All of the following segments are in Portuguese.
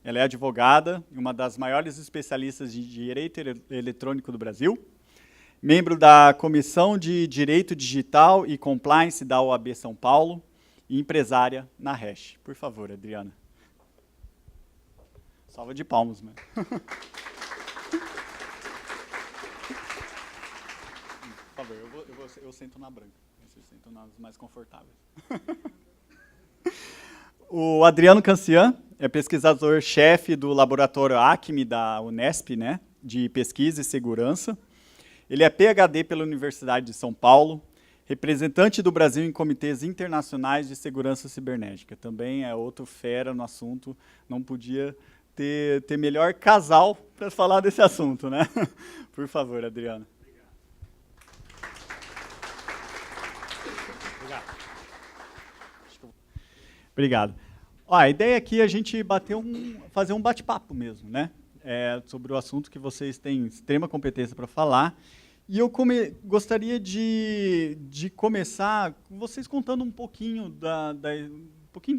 Ela é advogada e uma das maiores especialistas de direito eletrônico do Brasil, membro da Comissão de Direito Digital e Compliance da OAB São Paulo e empresária na Hash. Por favor, Adriana. Salva de palmas, mano. Por favor, eu sento na branca. Vocês sentam nas mais confortáveis. O Adriano Cancian é pesquisador-chefe do laboratório Acme da Unesp, né, de pesquisa e segurança. Ele é PhD pela Universidade de São Paulo, representante do Brasil em comitês internacionais de segurança cibernética. Também é outro fera no assunto, não podia ter melhor casal para falar desse assunto, né? Por favor, Adriano. Obrigado. Ó, a ideia aqui é a gente fazer um bate-papo mesmo, né? Sobre o assunto que vocês têm extrema competência para falar. E eu gostaria de começar com vocês contando um pouquinho da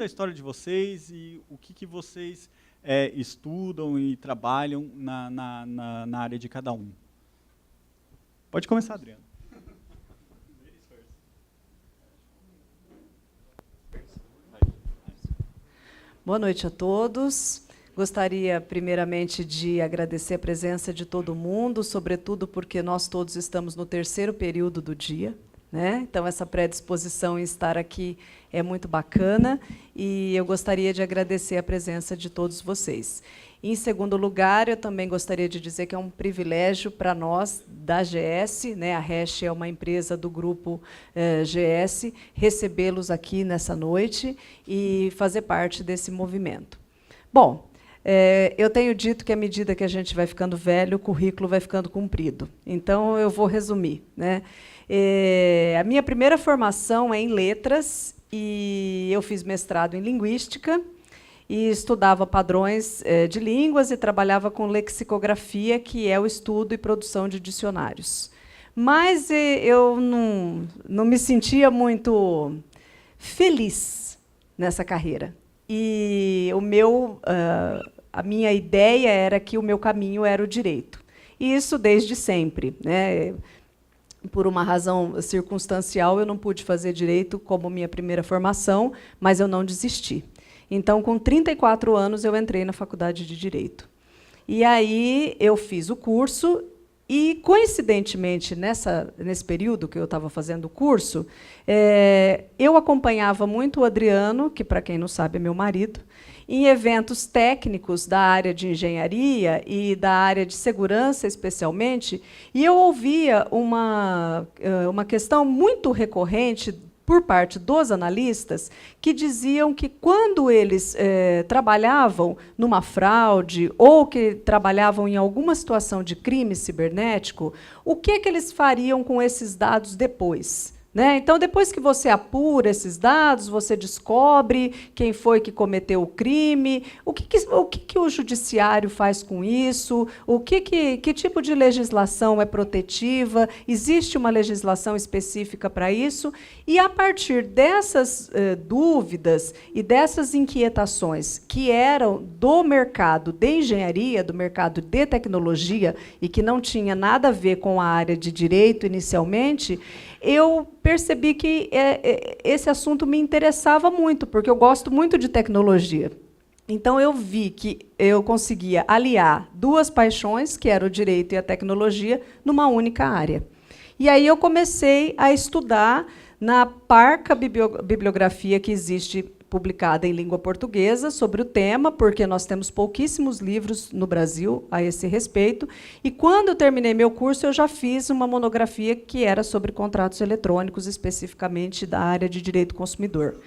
história de vocês e o que vocês estudam e trabalham na área de cada um. Pode começar, Adriano. Boa noite a todos. Gostaria, primeiramente, de agradecer a presença de todo mundo, sobretudo porque nós todos estamos no terceiro período do dia, né? Então, essa predisposição em estar aqui é muito bacana e eu gostaria de agradecer a presença de todos vocês. Em segundo lugar, eu também gostaria de dizer que é um privilégio para nós, da GS, né? A Hash é uma empresa do grupo GS, recebê-los aqui nessa noite e fazer parte desse movimento. Bom, eu tenho dito que, à medida que a gente vai ficando velho, o currículo vai ficando comprido. Então, eu vou resumir, né? A minha primeira formação é em letras, e eu fiz mestrado em linguística, e estudava padrões de línguas e trabalhava com lexicografia, que é o estudo e produção de dicionários. Mas eu não me sentia muito feliz nessa carreira. E a minha ideia era que o meu caminho era o direito. E isso desde sempre, né? Por uma razão circunstancial, eu não pude fazer direito como minha primeira formação, mas eu não desisti. Então, com 34 anos, eu entrei na faculdade de Direito. E aí eu fiz o curso e, coincidentemente, nesse período que eu estava fazendo o curso, eu acompanhava muito o Adriano, que, para quem não sabe, é meu marido, em eventos técnicos da área de engenharia e da área de segurança, especialmente, e eu ouvia uma questão muito recorrente por parte dos analistas, que diziam que, quando eles trabalhavam numa fraude ou que trabalhavam em alguma situação de crime cibernético, o que eles fariam com esses dados depois? Né? Então, depois que você apura esses dados, você descobre quem foi que cometeu o crime, o que o judiciário faz com isso, que tipo de legislação é protetiva, existe uma legislação específica para isso, e, a partir dessas dúvidas e dessas inquietações que eram do mercado de engenharia, do mercado de tecnologia, e que não tinha nada a ver com a área de direito inicialmente, eu percebi que esse assunto me interessava muito, porque eu gosto muito de tecnologia. Então, eu vi que eu conseguia aliar duas paixões, que era o direito e a tecnologia, numa única área. E aí eu comecei a estudar na parca bibliografia que existe publicada em língua portuguesa sobre o tema, porque nós temos pouquíssimos livros no Brasil a esse respeito. E, quando eu terminei meu curso, eu já fiz uma monografia que era sobre contratos eletrônicos, especificamente da área de direito consumidor.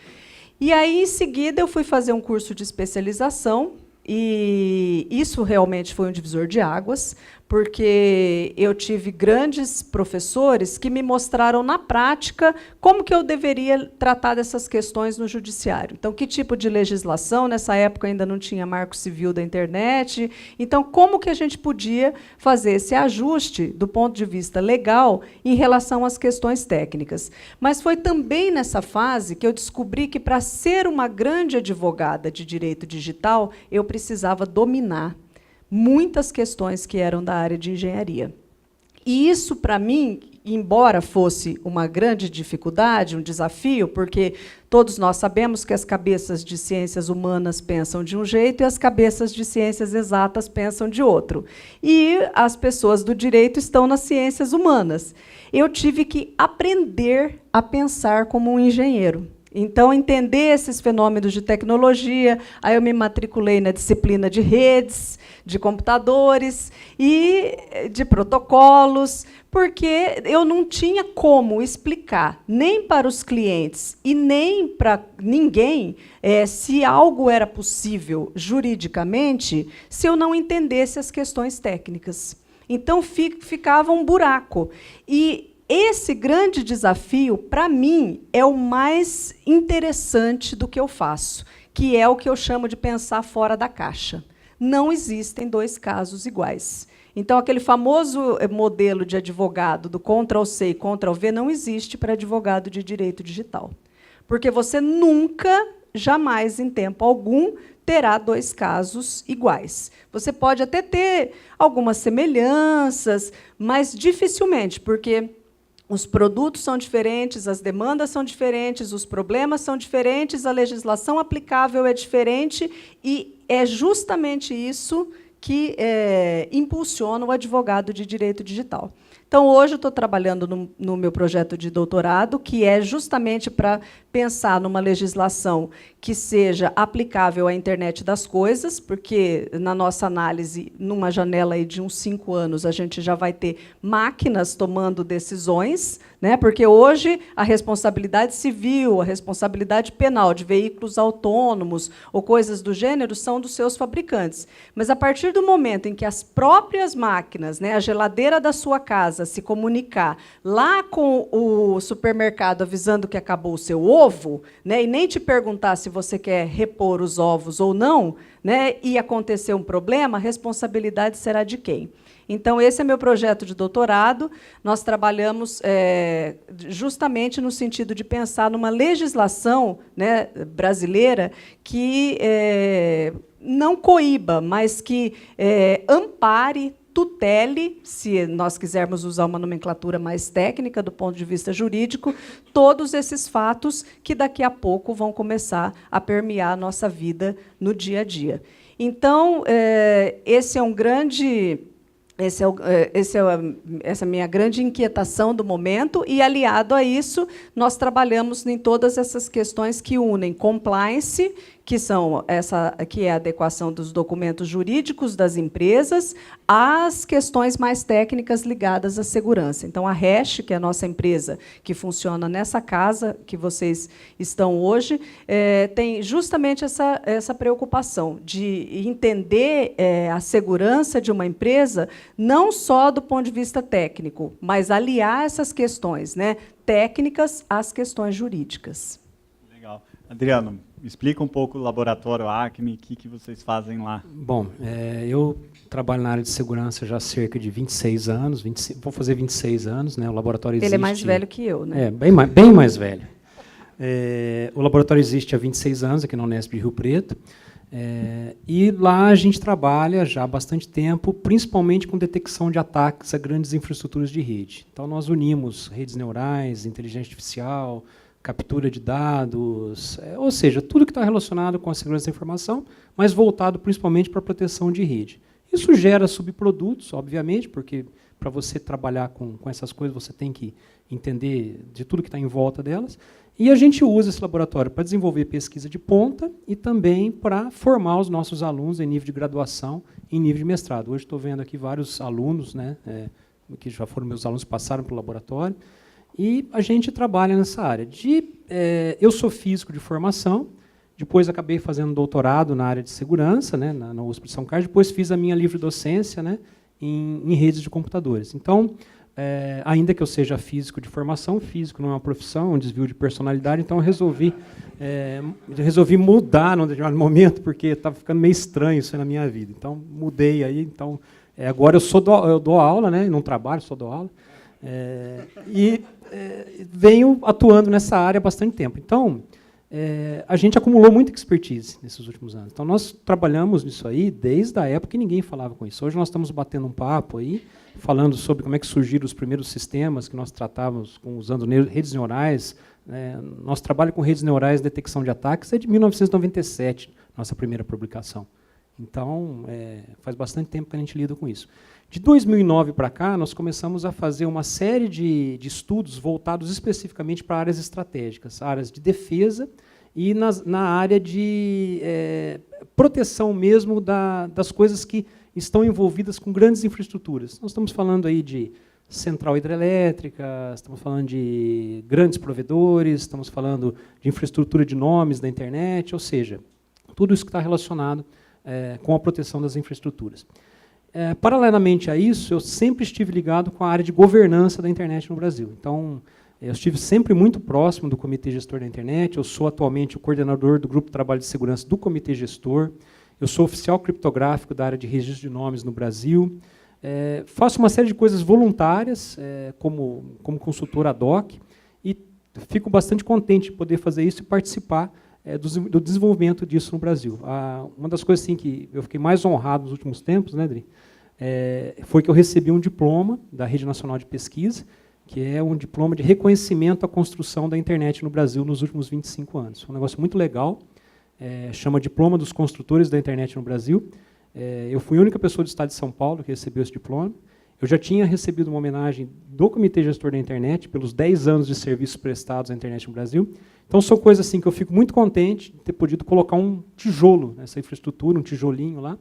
E aí, em seguida, eu fui fazer um curso de especialização, e isso realmente foi um divisor de águas, porque eu tive grandes professores que me mostraram na prática como que eu deveria tratar dessas questões no judiciário. Então, que tipo de legislação? Nessa época ainda não tinha marco civil da internet. Então, como que a gente podia fazer esse ajuste do ponto de vista legal em relação às questões técnicas? Mas foi também nessa fase que eu descobri que, para ser uma grande advogada de direito digital, eu precisava dominar muitas questões que eram da área de engenharia. E isso, para mim, embora fosse uma grande dificuldade, um desafio, porque todos nós sabemos que as cabeças de ciências humanas pensam de um jeito e as cabeças de ciências exatas pensam de outro. E as pessoas do direito estão nas ciências humanas. Eu tive que aprender a pensar como um engenheiro. Então, entender esses fenômenos de tecnologia, aí eu me matriculei na disciplina de redes, de computadores e de protocolos, porque eu não tinha como explicar, nem para os clientes e nem para ninguém, se algo era possível juridicamente, se eu não entendesse as questões técnicas. Então, ficava um buraco. E esse grande desafio, para mim, é o mais interessante do que eu faço, que é o que eu chamo de pensar fora da caixa. Não existem dois casos iguais. Então, aquele famoso modelo de advogado do Ctrl+C e Ctrl+V não existe para advogado de direito digital. Porque você nunca, jamais, em tempo algum, terá dois casos iguais. Você pode até ter algumas semelhanças, mas dificilmente, porque os produtos são diferentes, as demandas são diferentes, os problemas são diferentes, a legislação aplicável é diferente, e é justamente isso que impulsiona o advogado de direito digital. Então, hoje, eu estou trabalhando no meu projeto de doutorado, que é justamente para pensar numa legislação que seja aplicável à internet das coisas, porque, na nossa análise, numa janela aí de uns 5 anos, a gente já vai ter máquinas tomando decisões, né? Porque hoje a responsabilidade civil, a responsabilidade penal de veículos autônomos ou coisas do gênero são dos seus fabricantes. Mas, a partir do momento em que as próprias máquinas, né, a geladeira da sua casa, se comunicar lá com o supermercado avisando que acabou o seu ovo, né, e nem te perguntar se você quer repor os ovos ou não, né, e acontecer um problema, a responsabilidade será de quem? Então, esse é meu projeto de doutorado. Nós trabalhamos justamente no sentido de pensar numa legislação, né, brasileira que não coíba, mas que ampare, tutele, se nós quisermos usar uma nomenclatura mais técnica do ponto de vista jurídico, todos esses fatos que daqui a pouco vão começar a permear a nossa vida no dia a dia. Então, essa é a minha grande inquietação do momento, e, aliado a isso, nós trabalhamos em todas essas questões que unem compliance, que é a adequação dos documentos jurídicos das empresas, às questões mais técnicas ligadas à segurança. Então, a Hash, que é a nossa empresa que funciona nessa casa que vocês estão hoje, tem justamente essa preocupação de entender a segurança de uma empresa não só do ponto de vista técnico, mas aliar essas questões, né, técnicas às questões jurídicas. Legal. Adriano, explica um pouco o laboratório Acme, o que vocês fazem lá. Bom, eu trabalho na área de segurança já há cerca de 26 anos, vou fazer 26 anos, né? O laboratório existe... Ele é mais velho que eu, né? Bem mais velho. O laboratório existe há 26 anos, aqui na Unesp de Rio Preto, e lá a gente trabalha já há bastante tempo, principalmente com detecção de ataques a grandes infraestruturas de rede. Então, nós unimos redes neurais, inteligência artificial, captura de dados, ou seja, tudo que está relacionado com a segurança da informação, mas voltado principalmente para a proteção de rede. Isso gera subprodutos, obviamente, porque para você trabalhar com essas coisas, você tem que entender de tudo que está em volta delas, e a gente usa esse laboratório para desenvolver pesquisa de ponta e também para formar os nossos alunos em nível de graduação e em nível de mestrado. Hoje estou vendo aqui vários alunos, né, que já foram meus alunos, passaram pelo laboratório, e a gente trabalha nessa área. Eu sou físico de formação, depois acabei fazendo doutorado na área de segurança, né, na USP de São Carlos, depois fiz a minha livre docência, né, em redes de computadores. Então, ainda que eu seja físico de formação, físico não é uma profissão, é um desvio de personalidade, então eu resolvi mudar num determinado momento, porque estava ficando meio estranho isso aí na minha vida. Então, mudei aí. Então, agora eu dou aula, né, não trabalho, só dou aula, venho atuando nessa área há bastante tempo. Então, a gente acumulou muita expertise nesses últimos anos. Então, nós trabalhamos nisso aí desde a época que ninguém falava com isso. Hoje nós estamos batendo um papo aí, falando sobre como é que surgiram os primeiros sistemas que nós tratávamos usando redes neurais. Nosso trabalho com redes neurais de detecção de ataques é de 1997, nossa primeira publicação. Então, faz bastante tempo que a gente lida com isso. De 2009 para cá, nós começamos a fazer uma série de estudos voltados especificamente para áreas estratégicas, áreas de defesa e na área de proteção mesmo das coisas que estão envolvidas com grandes infraestruturas. Nós estamos falando aí de central hidrelétrica, estamos falando de grandes provedores, estamos falando de infraestrutura de nomes da internet, ou seja, tudo isso que está relacionado com a proteção das infraestruturas. Paralelamente a isso, eu sempre estive ligado com a área de governança da internet no Brasil. Então, eu estive sempre muito próximo do Comitê Gestor da Internet, eu sou atualmente o coordenador do Grupo de Trabalho de Segurança do Comitê Gestor, eu sou oficial criptográfico da área de registro de nomes no Brasil, faço uma série de coisas voluntárias, como consultor ad hoc, e fico bastante contente de poder fazer isso e participar do desenvolvimento disso no Brasil. Uma das coisas assim, que eu fiquei mais honrado nos últimos tempos, né, Adri, foi que eu recebi um diploma da Rede Nacional de Pesquisa, que é um diploma de reconhecimento à construção da internet no Brasil nos últimos 25 anos. É um negócio muito legal, chama Diploma dos Construtores da Internet no Brasil. Eu fui a única pessoa do estado de São Paulo que recebeu esse diploma. Eu já tinha recebido uma homenagem do Comitê Gestor da Internet pelos 10 anos de serviços prestados à internet no Brasil. Então, são coisas assim que eu fico muito contente de ter podido colocar um tijolo nessa infraestrutura, um tijolinho lá,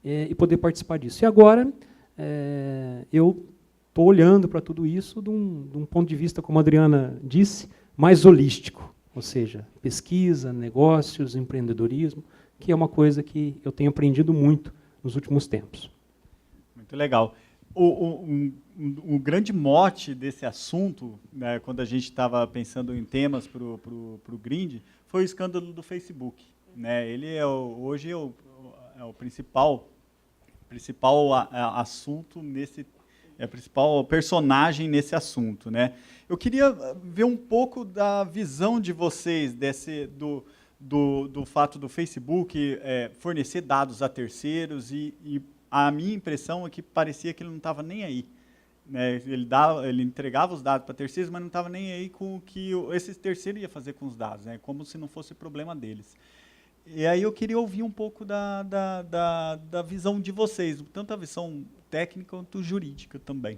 e poder participar disso. E agora, eu estou olhando para tudo isso de um ponto de vista, como a Adriana disse, mais holístico, ou seja, pesquisa, negócios, empreendedorismo, que é uma coisa que eu tenho aprendido muito nos últimos tempos. Muito legal. O grande mote desse assunto, né, quando a gente estava pensando em temas para o Grind, foi o escândalo do Facebook. Né? Ele hoje é o principal assunto a principal personagem nesse assunto. Né? Eu queria ver um pouco da visão de vocês do fato do Facebook fornecer dados a terceiros e a minha impressão é que parecia que ele não estava nem aí. Né? Ele entregava os dados para terceiros, mas não estava nem aí com o que esse terceiro ia fazer com os dados, né? Como se não fosse problema deles. E aí eu queria ouvir um pouco da visão de vocês, tanto a visão técnica quanto jurídica também.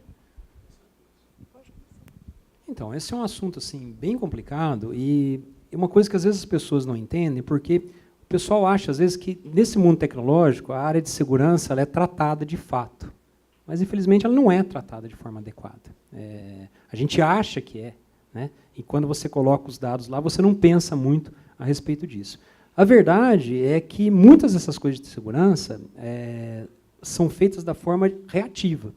Então, esse é um assunto assim, bem complicado e uma coisa que às vezes as pessoas não entendem, porque o pessoal acha, às vezes, que nesse mundo tecnológico, a área de segurança ela é tratada de fato. Mas, infelizmente, ela não é tratada de forma adequada. A gente acha que é, né? E quando você coloca os dados lá, você não pensa muito a respeito disso. A verdade é que muitas dessas coisas de segurança são feitas da forma reativa.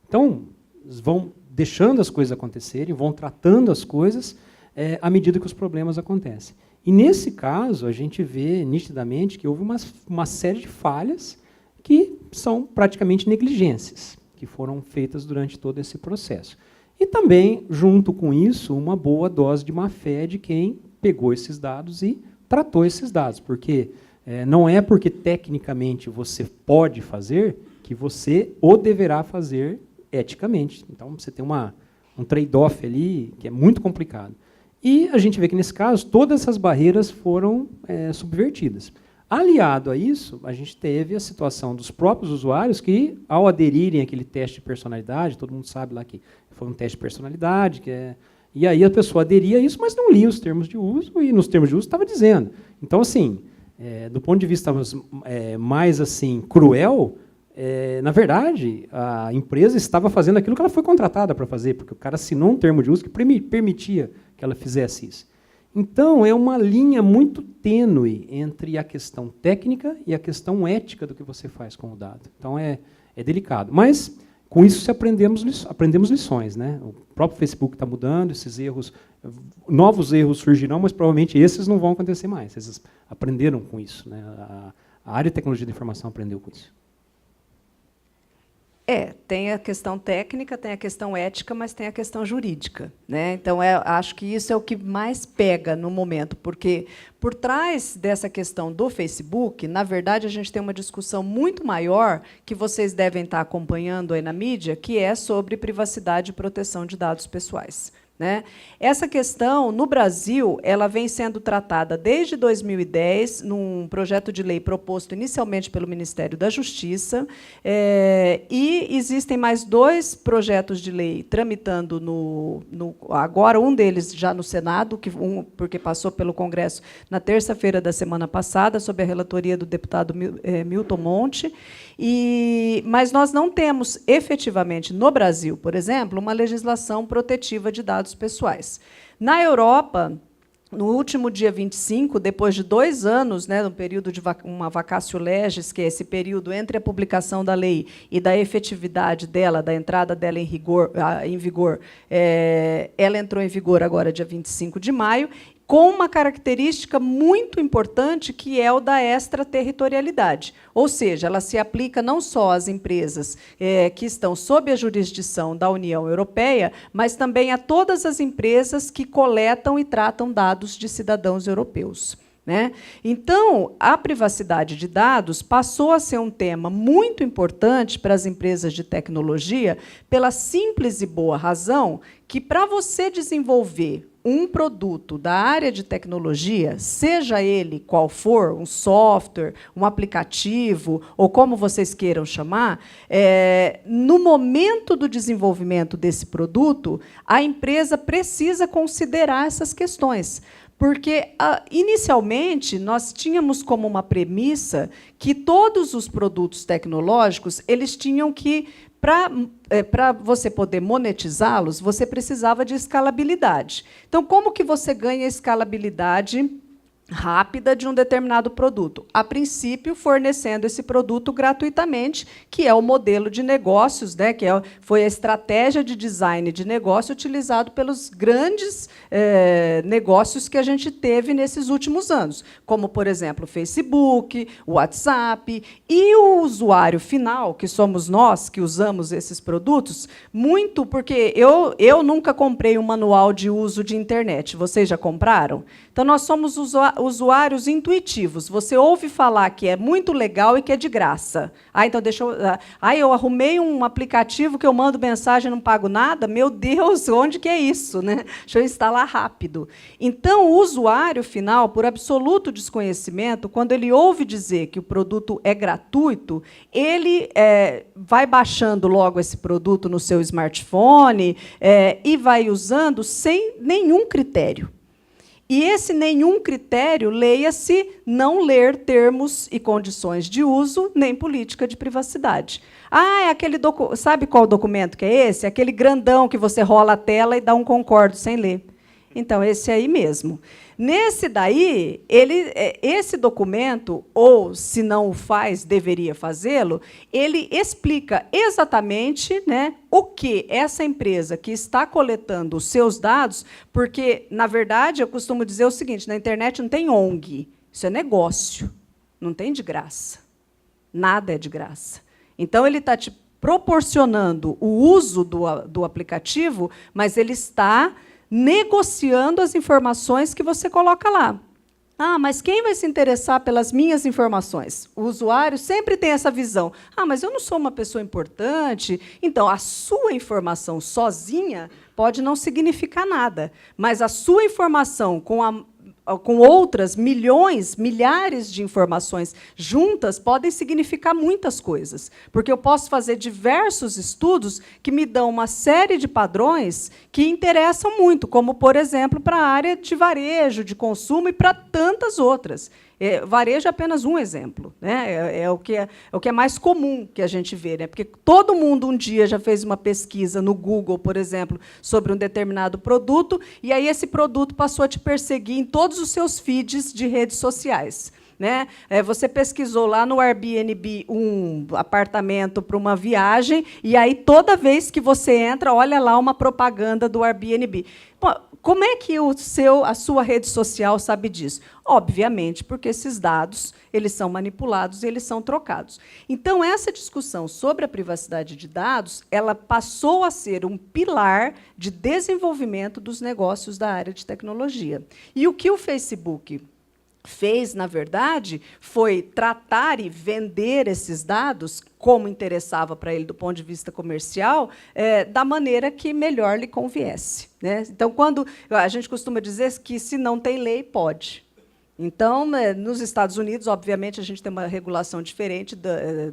Então, vão deixando as coisas acontecerem, vão tratando as coisas à medida que os problemas acontecem. E, nesse caso, a gente vê nitidamente que houve uma série de falhas que são praticamente negligências, que foram feitas durante todo esse processo. E também, junto com isso, uma boa dose de má-fé de quem pegou esses dados e tratou esses dados, porque não é porque tecnicamente você pode fazer que você o deverá fazer eticamente. Então, você tem um trade-off ali que é muito complicado. E a gente vê que, nesse caso, todas essas barreiras foram subvertidas. Aliado a isso, a gente teve a situação dos próprios usuários que, ao aderirem àquele teste de personalidade, todo mundo sabe lá que foi um teste de personalidade, e aí a pessoa aderia a isso, mas não lia os termos de uso, e nos termos de uso estava dizendo. Então, assim, do ponto de vista mais assim, cruel, na verdade, a empresa estava fazendo aquilo que ela foi contratada para fazer, porque o cara assinou um termo de uso que permitia que ela fizesse isso. Então, é uma linha muito tênue entre a questão técnica e a questão ética do que você faz com o dado. Então, é é delicado. Mas, com isso, aprendemos lições, né? O próprio Facebook está mudando, esses erros, novos erros surgirão, mas provavelmente esses não vão acontecer mais. Eles aprenderam com isso, né? A área de tecnologia da informação aprendeu com isso. Tem a questão técnica, tem a questão ética, mas tem a questão jurídica, né? Então, acho que isso é o que mais pega no momento, porque, por trás dessa questão do Facebook, na verdade, a gente tem uma discussão muito maior, que vocês devem estar acompanhando aí na mídia, que é sobre privacidade e proteção de dados pessoais. Né? Essa questão, no Brasil, ela vem sendo tratada desde 2010, num projeto de lei proposto inicialmente pelo Ministério da Justiça, e existem mais 2 projetos de lei tramitando agora, um deles já no Senado, porque passou pelo Congresso na terça-feira da semana passada, sob a relatoria do deputado Milton Monte, mas nós não temos, efetivamente, no Brasil, por exemplo, uma legislação protetiva de dados pessoais. Na Europa, no último dia 25, depois de 2 anos, né, no período de uma vacatio legis, que é esse período entre a publicação da lei e da efetividade dela, da entrada dela em vigor, ela entrou em vigor agora, dia 25 de maio, com uma característica muito importante, que é o da extraterritorialidade. Ou seja, ela se aplica não só às empresas que estão sob a jurisdição da União Europeia, mas também a todas as empresas que coletam e tratam dados de cidadãos europeus. Né? Então, a privacidade de dados passou a ser um tema muito importante para as empresas de tecnologia, pela simples e boa razão que, para você desenvolver um produto da área de tecnologia, seja ele qual for, um software, um aplicativo, ou como vocês queiram chamar, no momento do desenvolvimento desse produto, a empresa precisa considerar essas questões. Porque, inicialmente, nós tínhamos como uma premissa que todos os produtos tecnológicos eles tinham que, para você poder monetizá-los, você precisava de escalabilidade. Então, como que você ganha escalabilidade rápida de um determinado produto? A princípio, fornecendo esse produto gratuitamente, que é o modelo de negócios, né, que foi a estratégia de design de negócio utilizado pelos grandes negócios que a gente teve nesses últimos anos, como, por exemplo, o Facebook, o WhatsApp, e o usuário final, que somos nós que usamos esses produtos, muito porque eu nunca comprei um manual de uso de internet. Vocês já compraram? Então, nós somos usuários intuitivos. Você ouve falar que é muito legal e que é de graça. Então eu arrumei um aplicativo que eu mando mensagem e não pago nada? Meu Deus, onde que é isso? Né? Deixa eu instalar rápido. Então, o usuário final, por absoluto desconhecimento, quando ele ouve dizer que o produto é gratuito, ele vai baixando logo esse produto no seu smartphone e vai usando sem nenhum critério. E esse nenhum critério, leia-se não ler termos e condições de uso, nem política de privacidade. É aquele sabe qual documento que é esse? Aquele grandão que você rola a tela e dá um concordo sem ler. Então, esse aí mesmo. Nesse daí, esse documento, ou se não o faz, deveria fazê-lo, ele explica exatamente, né, o que essa empresa que está coletando os seus dados, porque, na verdade, eu costumo dizer o seguinte, na internet não tem ONG, isso é negócio, não tem de graça. Nada é de graça. Então, ele está te proporcionando o uso do aplicativo, mas ele está negociando as informações que você coloca lá. Mas quem vai se interessar pelas minhas informações? O usuário sempre tem essa visão. Mas eu não sou uma pessoa importante. Então, a sua informação sozinha pode não significar nada, mas a sua informação com outras milhões, milhares de informações juntas, podem significar muitas coisas. Porque eu posso fazer diversos estudos que me dão uma série de padrões que interessam muito, como, por exemplo, para a área de varejo, de consumo e para tantas outras. Varejo é apenas um exemplo, né? É o que é mais comum que a gente vê, né? Porque todo mundo um dia já fez uma pesquisa no Google, por exemplo, sobre um determinado produto, e aí esse produto passou a te perseguir em todos os seus feeds de redes sociais. né? Você pesquisou lá no Airbnb um apartamento para uma viagem, e aí, toda vez que você entra, olha lá uma propaganda do Airbnb. Bom, como é que a sua rede social sabe disso? Obviamente, porque esses dados eles são manipulados e eles são trocados. Então, essa discussão sobre a privacidade de dados, ela passou a ser um pilar de desenvolvimento dos negócios da área de tecnologia. E o que o Facebook fez, na verdade, foi tratar e vender esses dados, como interessava para ele do ponto de vista comercial, da maneira que melhor lhe conviesse, né? Então, quando a gente costuma dizer que se não tem lei, pode. Então, nos Estados Unidos, obviamente, a gente tem uma regulação diferente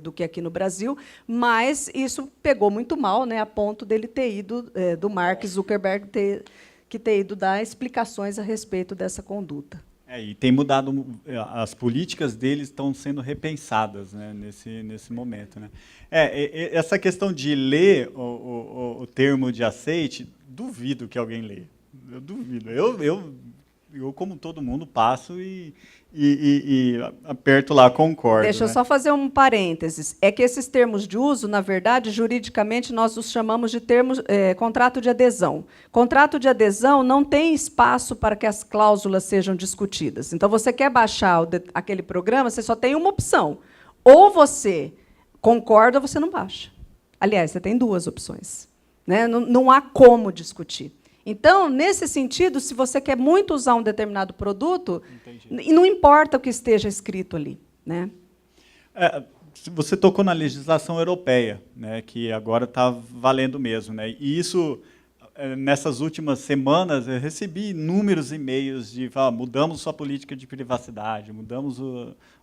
do que aqui no Brasil, mas isso pegou muito mal, né, a ponto dele ter ido, do Mark Zuckerberg ter ido dar explicações a respeito dessa conduta. E tem mudado, as políticas deles estão sendo repensadas, né, nesse momento, né? Essa questão de ler o termo de aceite, duvido que alguém leia. Eu duvido. Eu, como todo mundo, passo e aperto lá, concordo. Deixa eu só fazer um parênteses. É que esses termos de uso, na verdade, juridicamente, nós os chamamos de contrato de adesão. Contrato de adesão não tem espaço para que as cláusulas sejam discutidas. Então, você quer baixar aquele programa, você só tem uma opção. Ou você concorda ou você não baixa. Aliás, você tem duas opções, né? Não há como discutir. Então, nesse sentido, se você quer muito usar um determinado produto, e não importa o que esteja escrito ali, né? Você tocou na legislação europeia, né, que agora está valendo mesmo, né? E isso, nessas últimas semanas, eu recebi inúmeros e-mails de mudamos sua política de privacidade, mudamos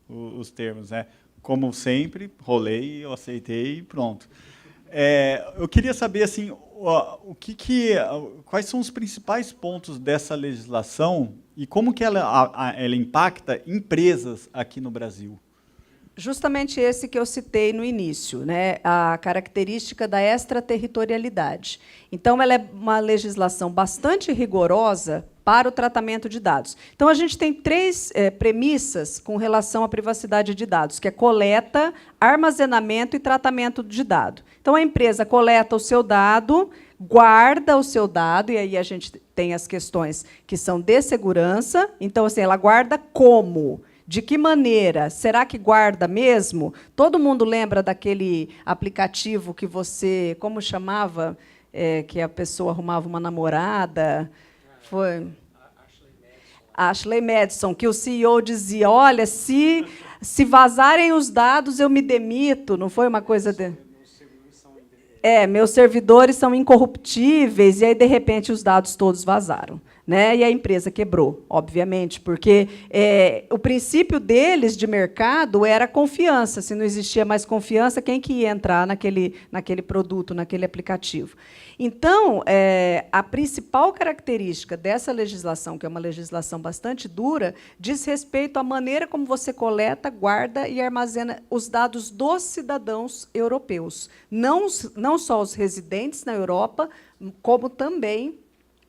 os termos, né? Como sempre, rolei, eu aceitei e pronto. Eu queria saber assim, quais são os principais pontos dessa legislação e como que ela impacta empresas aqui no Brasil? Justamente esse que eu citei no início, né? A característica da extraterritorialidade. Então, ela é uma legislação bastante rigorosa para o tratamento de dados. Então, a gente tem três premissas com relação à privacidade de dados, que é coleta, armazenamento e tratamento de dado. Então, a empresa coleta o seu dado, guarda o seu dado, e aí a gente tem as questões que são de segurança. Então, assim, ela guarda como? De que maneira? Será que guarda mesmo? Todo mundo lembra daquele aplicativo que você, como chamava, que a pessoa arrumava uma namorada? Foi Ashley Madison, que o CEO dizia, olha, se vazarem os dados, eu me demito. Não foi uma coisa de... meus servidores são incorruptíveis, e aí, de repente, os dados todos vazaram, né? E a empresa quebrou, obviamente, porque o princípio deles de mercado era confiança. Se não existia mais confiança, quem que ia entrar naquele produto, naquele aplicativo? Então, a principal característica dessa legislação, que é uma legislação bastante dura, diz respeito à maneira como você coleta, guarda e armazena os dados dos cidadãos europeus. Não só os residentes na Europa, como também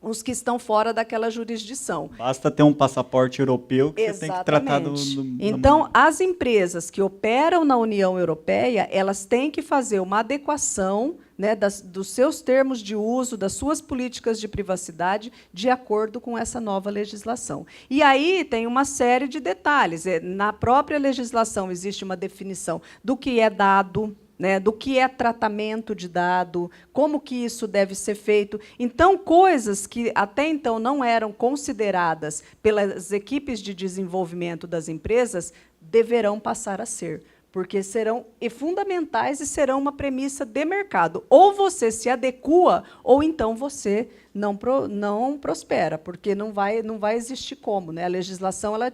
os que estão fora daquela jurisdição. Basta ter um passaporte europeu que você tem que tratar do Então, as empresas que operam na União Europeia, elas têm que fazer uma adequação, né, dos seus termos de uso, das suas políticas de privacidade, de acordo com essa nova legislação. E aí tem uma série de detalhes. Na própria legislação existe uma definição do que é dado, né, do que é tratamento de dado, como que isso deve ser feito. Então, coisas que até então não eram consideradas pelas equipes de desenvolvimento das empresas deverão passar a ser, porque serão fundamentais e serão uma premissa de mercado. Ou você se adequa, ou então você não prospera, porque não vai existir como, né? A legislação ela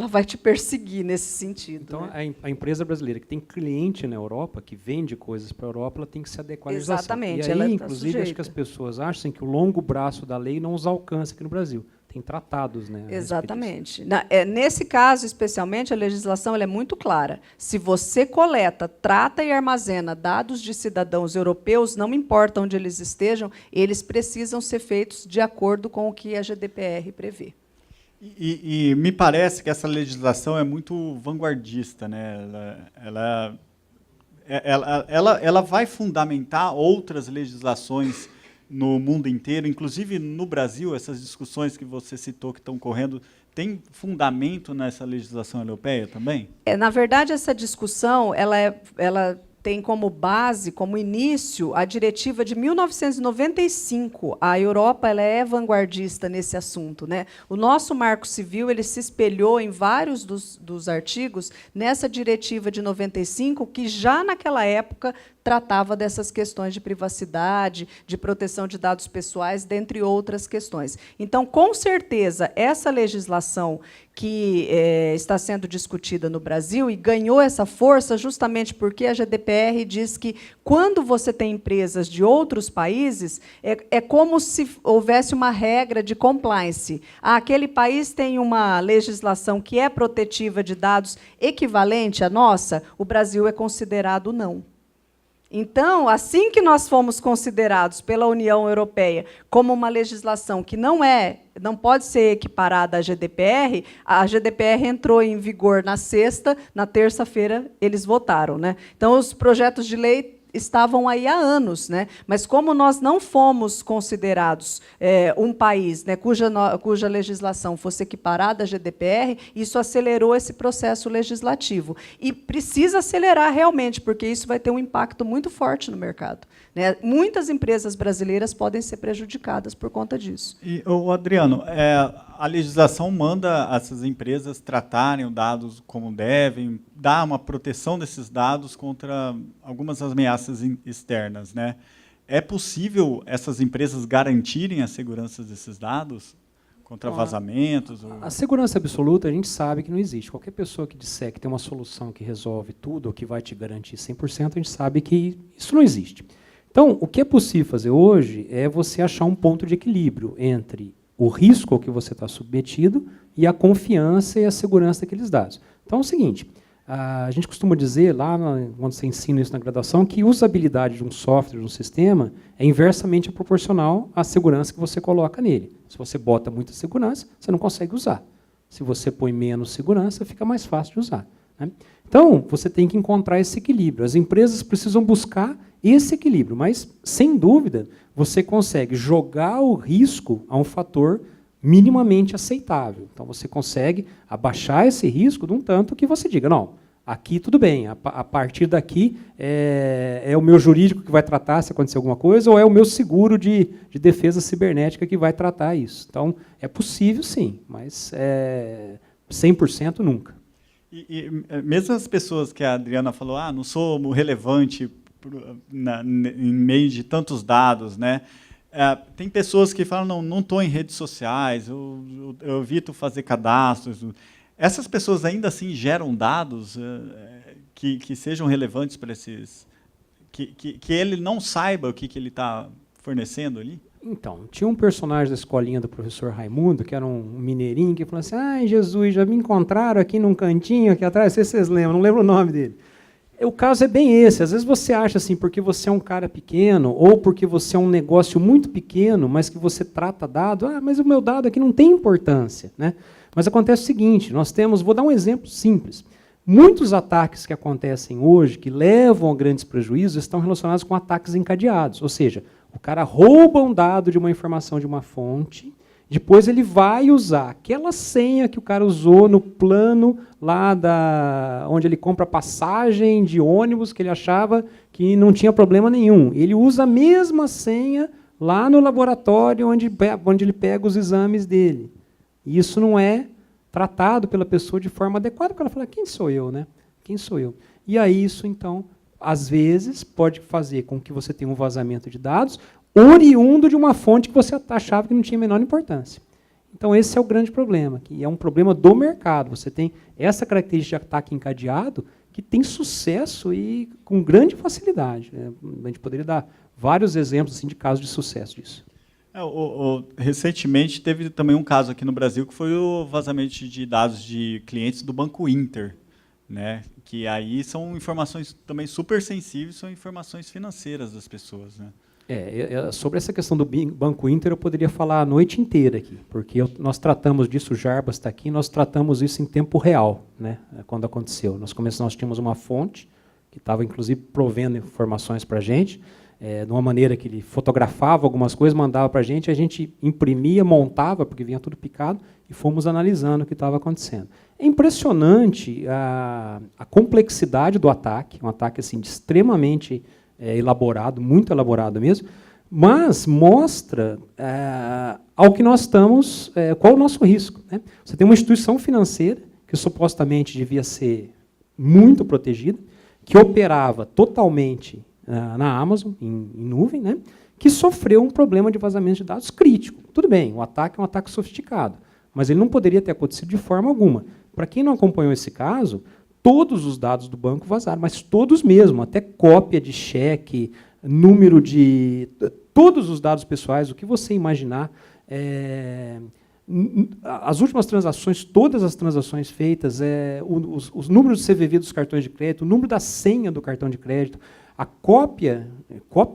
vai te perseguir nesse sentido. Então, né? a empresa brasileira que tem cliente na Europa, que vende coisas para a Europa, ela tem que se adequar à legislação. Exatamente. E aí, ela inclusive, acho que as pessoas acham que o longo braço da lei não os alcança aqui no Brasil. Tem tratados, né? Exatamente. Nesse caso, especialmente, a legislação ela é muito clara. Se você coleta, trata e armazena dados de cidadãos europeus, não importa onde eles estejam, eles precisam ser feitos de acordo com o que a GDPR prevê. E me parece que essa legislação é muito vanguardista, né? Ela vai fundamentar outras legislações no mundo inteiro, inclusive no Brasil. Essas discussões que você citou que estão correndo, tem fundamento nessa legislação europeia também? Na verdade, essa discussão ela tem como base, como início, a diretiva de 1995. A Europa ela é vanguardista nesse assunto, né? O nosso Marco Civil ele se espelhou em vários dos artigos nessa diretiva de 95, que já naquela época tratava dessas questões de privacidade, de proteção de dados pessoais, dentre outras questões. Então, com certeza, essa legislação que está sendo discutida no Brasil e ganhou essa força justamente porque a GDPR diz que, quando você tem empresas de outros países, é como se houvesse uma regra de compliance. Aquele país tem uma legislação que é protetiva de dados equivalente à nossa, o Brasil é considerado não. Então, assim que nós fomos considerados pela União Europeia como uma legislação que não pode ser equiparada à GDPR, a GDPR entrou em vigor na sexta, na terça-feira eles votaram, né? Então, os projetos de lei estavam aí há anos, né? Mas como nós não fomos considerados um país, né, cuja legislação fosse equiparada à GDPR, isso acelerou esse processo legislativo. E precisa acelerar realmente, porque isso vai ter um impacto muito forte no mercado, né? Muitas empresas brasileiras podem ser prejudicadas por conta disso. E, Adriano, a legislação manda essas empresas tratarem os dados como devem, dar uma proteção desses dados contra algumas ameaças externas, né? É possível essas empresas garantirem a segurança desses dados contra vazamentos? A segurança absoluta a gente sabe que não existe. Qualquer pessoa que disser que tem uma solução que resolve tudo ou que vai te garantir 100%, a gente sabe que isso não existe. Então, o que é possível fazer hoje é você achar um ponto de equilíbrio entre o risco ao que você está submetido e a confiança e a segurança daqueles dados. Então, é o seguinte, a gente costuma dizer, lá quando você ensina isso na graduação, que a usabilidade de um software, de um sistema, é inversamente proporcional à segurança que você coloca nele. Se você bota muita segurança, você não consegue usar. Se você põe menos segurança, fica mais fácil de usar, né? Então, você tem que encontrar esse equilíbrio. As empresas precisam buscar esse equilíbrio, mas, sem dúvida, você consegue jogar o risco a um fator minimamente aceitável. Então, você consegue abaixar esse risco de um tanto que você diga, não, aqui tudo bem, a partir daqui é o meu jurídico que vai tratar se acontecer alguma coisa, ou é o meu seguro de defesa cibernética que vai tratar isso. Então, é possível sim, mas 100% nunca. E mesmo as pessoas que a Adriana falou, não sou relevante em meio de tantos dados, né? Tem pessoas que falam, não estou em redes sociais, eu evito fazer cadastros. Essas pessoas ainda assim geram dados que sejam relevantes para esses... Que ele não saiba o que ele está fornecendo ali? Então, tinha um personagem da escolinha do professor Raimundo, que era um mineirinho, que falou assim, ai, Jesus, já me encontraram aqui num cantinho aqui atrás, não sei se vocês lembram, não lembro o nome dele. O caso é bem esse, às vezes você acha assim, porque você é um cara pequeno, ou porque você é um negócio muito pequeno, mas que você trata dado, mas o meu dado aqui não tem importância, né? Mas acontece o seguinte, nós temos, vou dar um exemplo simples, muitos ataques que acontecem hoje, que levam a grandes prejuízos, estão relacionados com ataques encadeados, ou seja, o cara rouba um dado de uma informação de uma fonte, depois ele vai usar aquela senha que o cara usou no plano lá onde ele compra passagem de ônibus, que ele achava que não tinha problema nenhum. Ele usa a mesma senha lá no laboratório onde ele pega os exames dele. E isso não é tratado pela pessoa de forma adequada, porque ela fala, quem sou eu, né? Quem sou eu? E aí isso, então, às vezes, pode fazer com que você tenha um vazamento de dados oriundo de uma fonte que você achava que não tinha a menor importância. Então, esse é o grande problema, que é um problema do mercado. Você tem essa característica de ataque encadeado que tem sucesso e com grande facilidade, né? A gente poderia dar vários exemplos assim, de casos de sucesso disso. Recentemente, teve também um caso aqui no Brasil que foi o vazamento de dados de clientes do Banco Inter, né? Que aí são informações também super sensíveis, são informações financeiras das pessoas, né? Sobre essa questão do Banco Inter, eu poderia falar a noite inteira aqui, porque nós tratamos disso, o Jarbas está aqui, nós tratamos isso em tempo real, né, quando aconteceu. Nós tínhamos uma fonte que estava, inclusive, provendo informações para a gente, de uma maneira que ele fotografava algumas coisas, mandava para a gente imprimia, montava, porque vinha tudo picado, e fomos analisando o que estava acontecendo. É impressionante a complexidade do ataque, um ataque assim, extremamente elaborado, muito elaborado mesmo, mas mostra ao que nós estamos, qual é o nosso risco. Né? Você tem uma instituição financeira que supostamente devia ser muito protegida, que operava totalmente na Amazon, em nuvem, né? Que sofreu um problema de vazamento de dados crítico. Tudo bem, o ataque é um ataque sofisticado, mas ele não poderia ter acontecido de forma alguma. Para quem não acompanhou esse caso, todos os dados do banco vazaram, mas todos mesmo, até cópia de cheque, número de... todos os dados pessoais, o que você imaginar. As últimas transações, todas as transações feitas, os números de CVV dos cartões de crédito, o número da senha do cartão de crédito, a cópia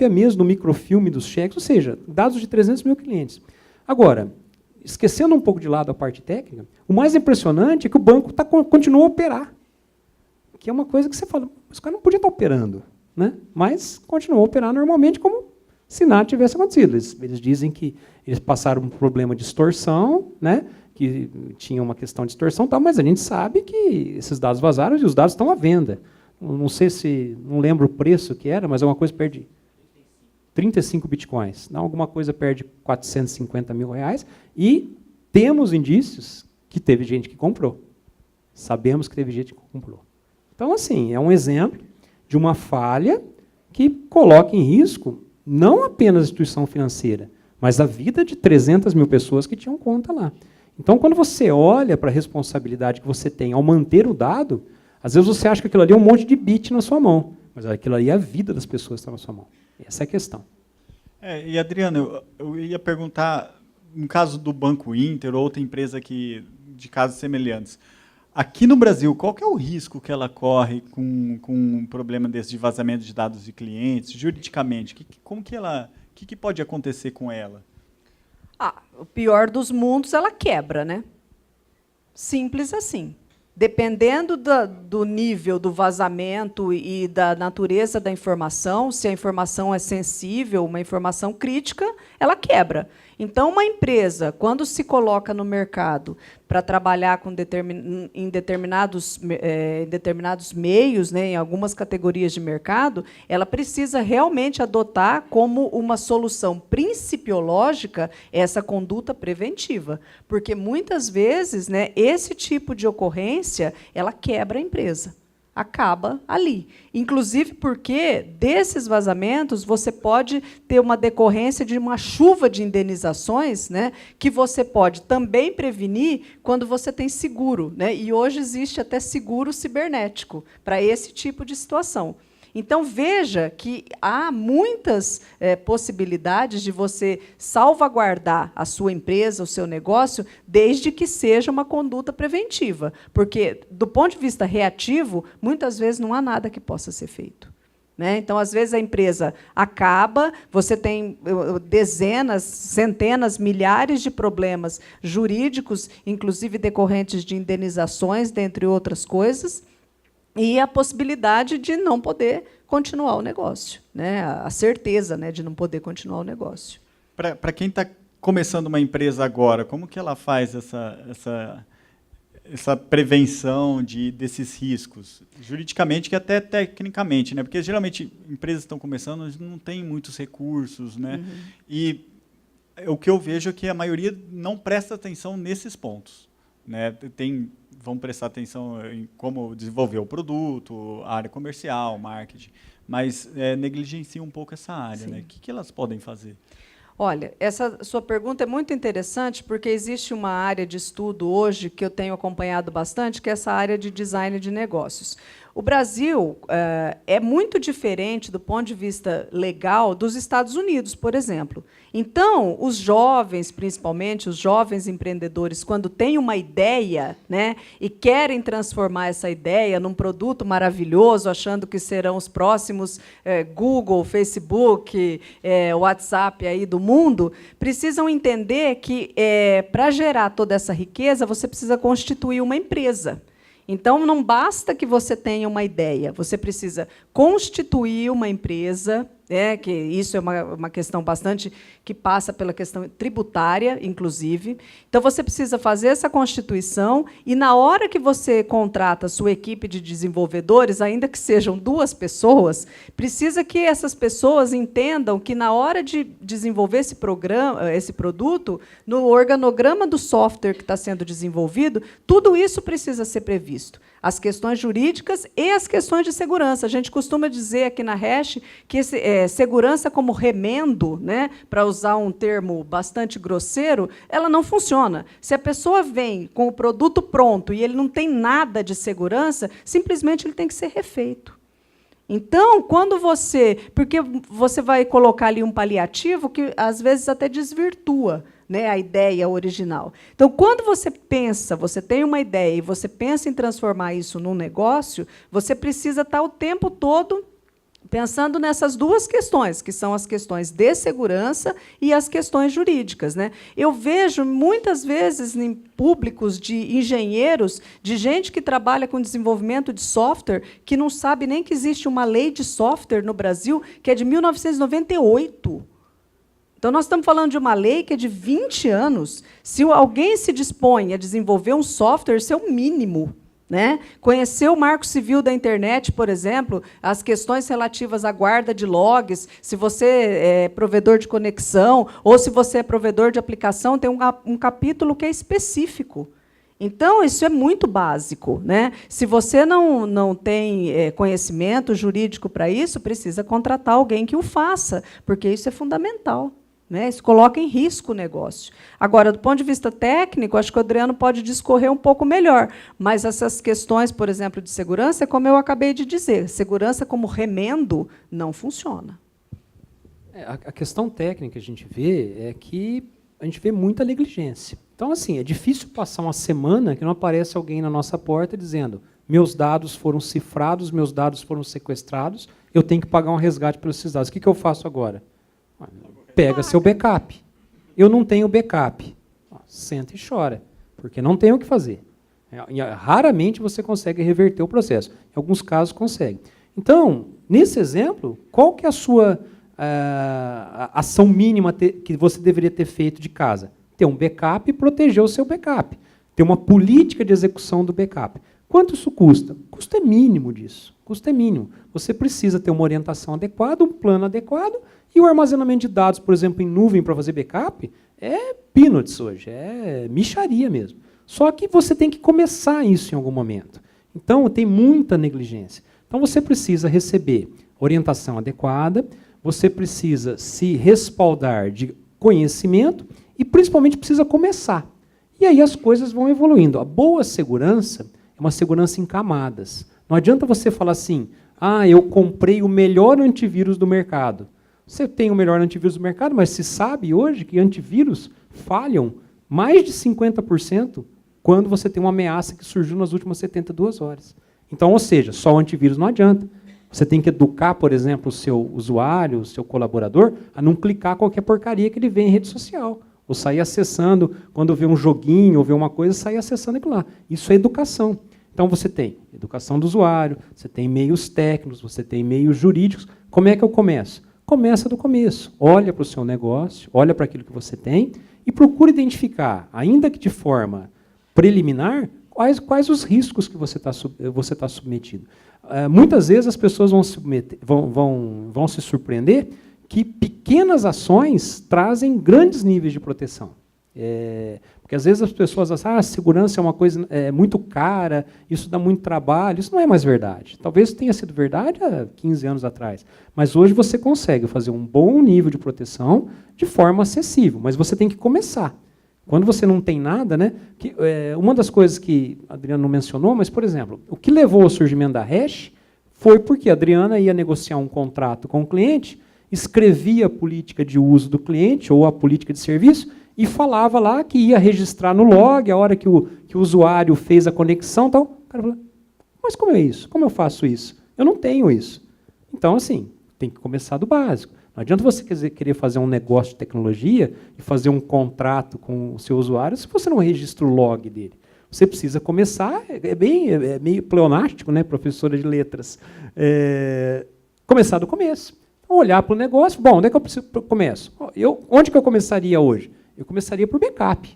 mesmo do microfilme dos cheques, ou seja, dados de 300 mil clientes. Agora, esquecendo um pouco de lado a parte técnica, o mais impressionante é que o banco continua a operar, que é uma coisa que você fala, os caras não podiam estar operando, né? Mas continuou a operar normalmente como se nada tivesse acontecido. Eles dizem que eles passaram um problema de extorsão, né? Que tinha uma questão de extorsão, tal, mas a gente sabe que esses dados vazaram e os dados estão à venda. Não sei se, não lembro o preço que era, mas alguma coisa perde 35 bitcoins. Não, alguma coisa perde 450 mil reais. E temos indícios que teve gente que comprou. Sabemos que teve gente que comprou. Então, assim, é um exemplo de uma falha que coloca em risco não apenas a instituição financeira, mas a vida de 300 mil pessoas que tinham conta lá. Então, quando você olha para a responsabilidade que você tem ao manter o dado, às vezes você acha que aquilo ali é um monte de bit na sua mão, mas aquilo ali é a vida das pessoas que está na sua mão. Essa é a questão. E, Adriano, eu ia perguntar, no caso do Banco Inter ou outra empresa de casos semelhantes, aqui no Brasil, qual que é o risco que ela corre com um problema desse de vazamento de dados de clientes, juridicamente? O que pode acontecer com ela? O pior dos mundos, ela quebra, né? Simples assim. Dependendo do nível do vazamento e da natureza da informação, se a informação é sensível, uma informação crítica, ela quebra. Então, uma empresa, quando se coloca no mercado para trabalhar em determinados meios, né, em algumas categorias de mercado, ela precisa realmente adotar como uma solução principiológica essa conduta preventiva. Porque, muitas vezes, né, esse tipo de ocorrência ela quebra a empresa. Acaba ali. Inclusive porque, desses vazamentos, você pode ter uma decorrência de uma chuva de indenizações, né, que você pode também prevenir quando você tem seguro. Né, e hoje existe até seguro cibernético para esse tipo de situação. Então, veja que há muitas possibilidades de você salvaguardar a sua empresa, o seu negócio, desde que seja uma conduta preventiva. Porque, do ponto de vista reativo, muitas vezes não há nada que possa ser feito. Né? Então, às vezes, a empresa acaba, você tem dezenas, centenas, milhares de problemas jurídicos, inclusive decorrentes de indenizações, dentre outras coisas, e a possibilidade de não poder continuar o negócio, né? A certeza, né, de não poder continuar o negócio. Para quem está começando uma empresa agora, como que ela faz essa prevenção desses riscos? Juridicamente e até tecnicamente, né? Porque, geralmente, empresas que estão começando não têm muitos recursos. Né? Uhum. E o que eu vejo é que a maioria não presta atenção nesses pontos. Né? Vão prestar atenção em como desenvolver o produto, a área comercial, marketing, mas negligenciam um pouco essa área. Né? O que elas podem fazer? Olha, essa sua pergunta é muito interessante, porque existe uma área de estudo hoje que eu tenho acompanhado bastante, que é essa área de design de negócios. O Brasil é muito diferente, do ponto de vista legal, dos Estados Unidos, por exemplo. Então, os jovens, principalmente, os jovens empreendedores, quando têm uma ideia, né, e querem transformar essa ideia num produto maravilhoso, achando que serão os próximos Google, Facebook, WhatsApp aí do mundo, precisam entender que, para gerar toda essa riqueza, você precisa constituir uma empresa. Então, não basta que você tenha uma ideia, você precisa constituir uma empresa, que isso é uma questão bastante que passa pela questão tributária, inclusive. Então, você precisa fazer essa constituição e, na hora que você contrata a sua equipe de desenvolvedores, ainda que sejam 2 pessoas, precisa que essas pessoas entendam que, na hora de desenvolver esse produto, no organograma do software que está sendo desenvolvido, tudo isso precisa ser previsto. As questões jurídicas e as questões de segurança. A gente costuma dizer aqui na Hash que segurança como remendo, né, para usar um termo bastante grosseiro, ela não funciona. Se a pessoa vem com o produto pronto e ele não tem nada de segurança, simplesmente ele tem que ser refeito. Então, porque você vai colocar ali um paliativo que, às vezes, até desvirtua, né, a ideia original. Então, quando você tem uma ideia e você pensa em transformar isso num negócio, você precisa estar o tempo todo pensando nessas 2 questões, que são as questões de segurança e as questões jurídicas, né? Eu vejo, muitas vezes, em públicos de engenheiros, de gente que trabalha com desenvolvimento de software, que não sabe nem que existe uma lei de software no Brasil, que é de 1998. Então, nós estamos falando de uma lei que é de 20 anos. Se alguém se dispõe a desenvolver um software, isso é o mínimo. Né? Conhecer o Marco Civil da Internet, por exemplo, as questões relativas à guarda de logs, se você é provedor de conexão ou se você é provedor de aplicação, tem um capítulo que é específico. Então, isso é muito básico, né? Se você não tem conhecimento jurídico para isso, precisa contratar alguém que o faça, porque isso é fundamental. Né? Isso coloca em risco o negócio. Agora, do ponto de vista técnico, acho que o Adriano pode discorrer um pouco melhor, mas essas questões, por exemplo, de segurança, é como eu acabei de dizer, segurança como remendo não funciona. A questão técnica que a gente vê é que a gente vê muita negligência. Então, assim, é difícil passar uma semana que não aparece alguém na nossa porta dizendo: meus dados foram cifrados, meus dados foram sequestrados, eu tenho que pagar um resgate pelos esses dados. O que eu faço agora? Pega seu backup. Eu não tenho backup. Senta e chora, porque não tem o que fazer. Raramente você consegue reverter o processo. Em alguns casos, consegue. Então, nesse exemplo, qual que é a sua ação mínima que você deveria ter feito de casa? Ter um backup e proteger o seu backup. Ter uma política de execução do backup. Quanto isso custa? O custo é mínimo disso. O custo é mínimo. Você precisa ter uma orientação adequada, um plano adequado, e o armazenamento de dados, por exemplo, em nuvem para fazer backup, é peanuts hoje, é mixaria mesmo. Só que você tem que começar isso em algum momento. Então, tem muita negligência. Então, você precisa receber orientação adequada, você precisa se respaldar de conhecimento e, principalmente, precisa começar. E aí as coisas vão evoluindo. A boa segurança é uma segurança em camadas. Não adianta você falar assim: eu comprei o melhor antivírus do mercado. Você tem o melhor antivírus do mercado, mas se sabe hoje que antivírus falham mais de 50% quando você tem uma ameaça que surgiu nas últimas 72 horas. Então, ou seja, só o antivírus não adianta. Você tem que educar, por exemplo, o seu usuário, o seu colaborador, a não clicar qualquer porcaria que ele vê em rede social. Ou sair acessando, quando vê um joguinho ou vê uma coisa, sair acessando aquilo lá. Isso é educação. Então, você tem educação do usuário, você tem meios técnicos, você tem meios jurídicos. Como é que eu começo? Começa do começo. Olha para o seu negócio, olha para aquilo que você tem e procura identificar, ainda que de forma preliminar, quais os riscos que você tá submetido. Muitas vezes as pessoas vão se surpreender que pequenas ações trazem grandes níveis de proteção. Porque às vezes as pessoas acham, a segurança é uma coisa muito cara, isso dá muito trabalho. Isso não é mais verdade. Talvez tenha sido verdade há 15 anos atrás. Mas hoje você consegue fazer um bom nível de proteção de forma acessível. Mas você tem que começar. Quando você não tem nada, né? Uma das coisas que a Adriana não mencionou, mas, por exemplo, o que levou ao surgimento da Hash foi porque a Adriana ia negociar um contrato com o cliente, escrevia a política de uso do cliente ou a política de serviço, e falava lá que ia registrar no log a hora que o usuário fez a conexão. Tal. O cara falou, mas como é isso? Como eu faço isso? Eu não tenho isso. Então, assim, tem que começar do básico. Não adianta você querer fazer um negócio de tecnologia e fazer um contrato com o seu usuário se você não registra o log dele. Você precisa começar, é meio pleonástico, né, professora de letras, começar do começo. Então, olhar para o negócio, bom, onde é que eu começo? Onde que eu começaria hoje? Eu começaria por backup,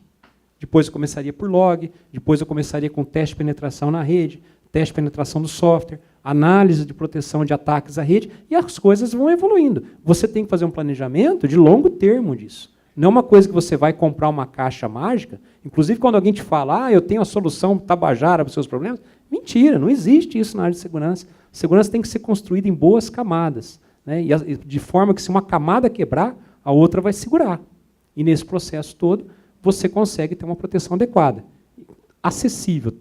depois eu começaria por log, depois eu começaria com teste de penetração na rede, teste de penetração do software, análise de proteção de ataques à rede, e as coisas vão evoluindo. Você tem que fazer um planejamento de longo termo disso. Não é uma coisa que você vai comprar uma caixa mágica, inclusive quando alguém te fala, eu tenho a solução tabajara para os seus problemas, mentira, não existe isso na área de segurança. Segurança tem que ser construída em boas camadas, né? E de forma que se uma camada quebrar, a outra vai segurar. E nesse processo todo, você consegue ter uma proteção adequada, acessível.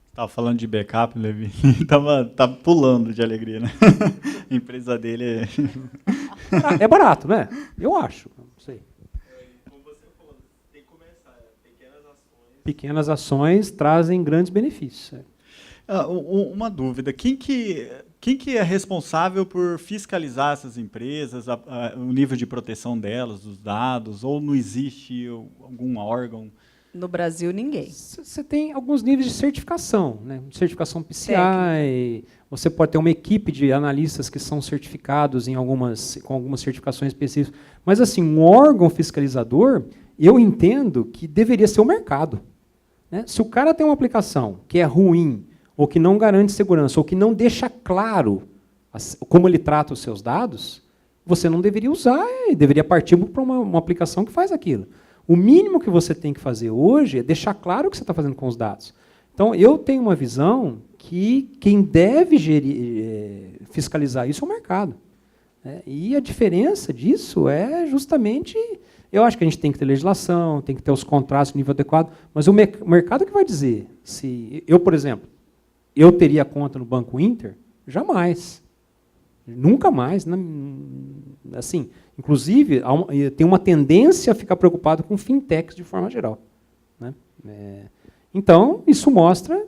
Estava falando de backup, Levi, tava pulando de alegria, né? A empresa dele é barato, né? Eu acho, não sei. Como você falou, tem que começar, pequenas ações. Pequenas ações trazem grandes benefícios. Uma dúvida, quem que é responsável por fiscalizar essas empresas, o nível de proteção delas, dos dados, ou não existe algum órgão? No Brasil, ninguém. Você tem alguns níveis de certificação, né? Certificação PCI, você pode ter uma equipe de analistas que são certificados com algumas certificações específicas. Mas, assim, um órgão fiscalizador, eu entendo que deveria ser o mercado. Né? Se o cara tem uma aplicação que é ruim, ou que não garante segurança, ou que não deixa claro como ele trata os seus dados, você não deveria usar e deveria partir para uma aplicação que faz aquilo. O mínimo que você tem que fazer hoje é deixar claro o que você está fazendo com os dados. Então, eu tenho uma visão que quem deve fiscalizar isso é o mercado. E a diferença disso é justamente... Eu acho que a gente tem que ter legislação, tem que ter os contratos no nível adequado, mas o mercado que vai dizer. Se eu, por exemplo, eu teria conta no Banco Inter? Jamais. Nunca mais. Assim, inclusive, tem uma tendência a ficar preocupado com fintechs de forma geral. Né? Então, isso mostra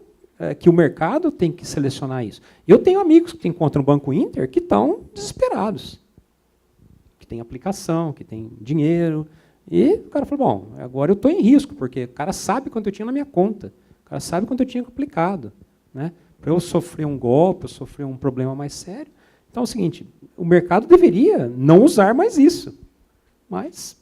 que o mercado tem que selecionar isso. Eu tenho amigos que têm conta no Banco Inter que estão desesperados. Que tem aplicação, que tem dinheiro. E o cara falou, bom, agora eu estou em risco, porque o cara sabe quanto eu tinha na minha conta. O cara sabe quanto eu tinha aplicado. Né? Para eu sofrer um golpe, eu sofrer um problema mais sério. Então é o seguinte, o mercado deveria não usar mais isso. Mas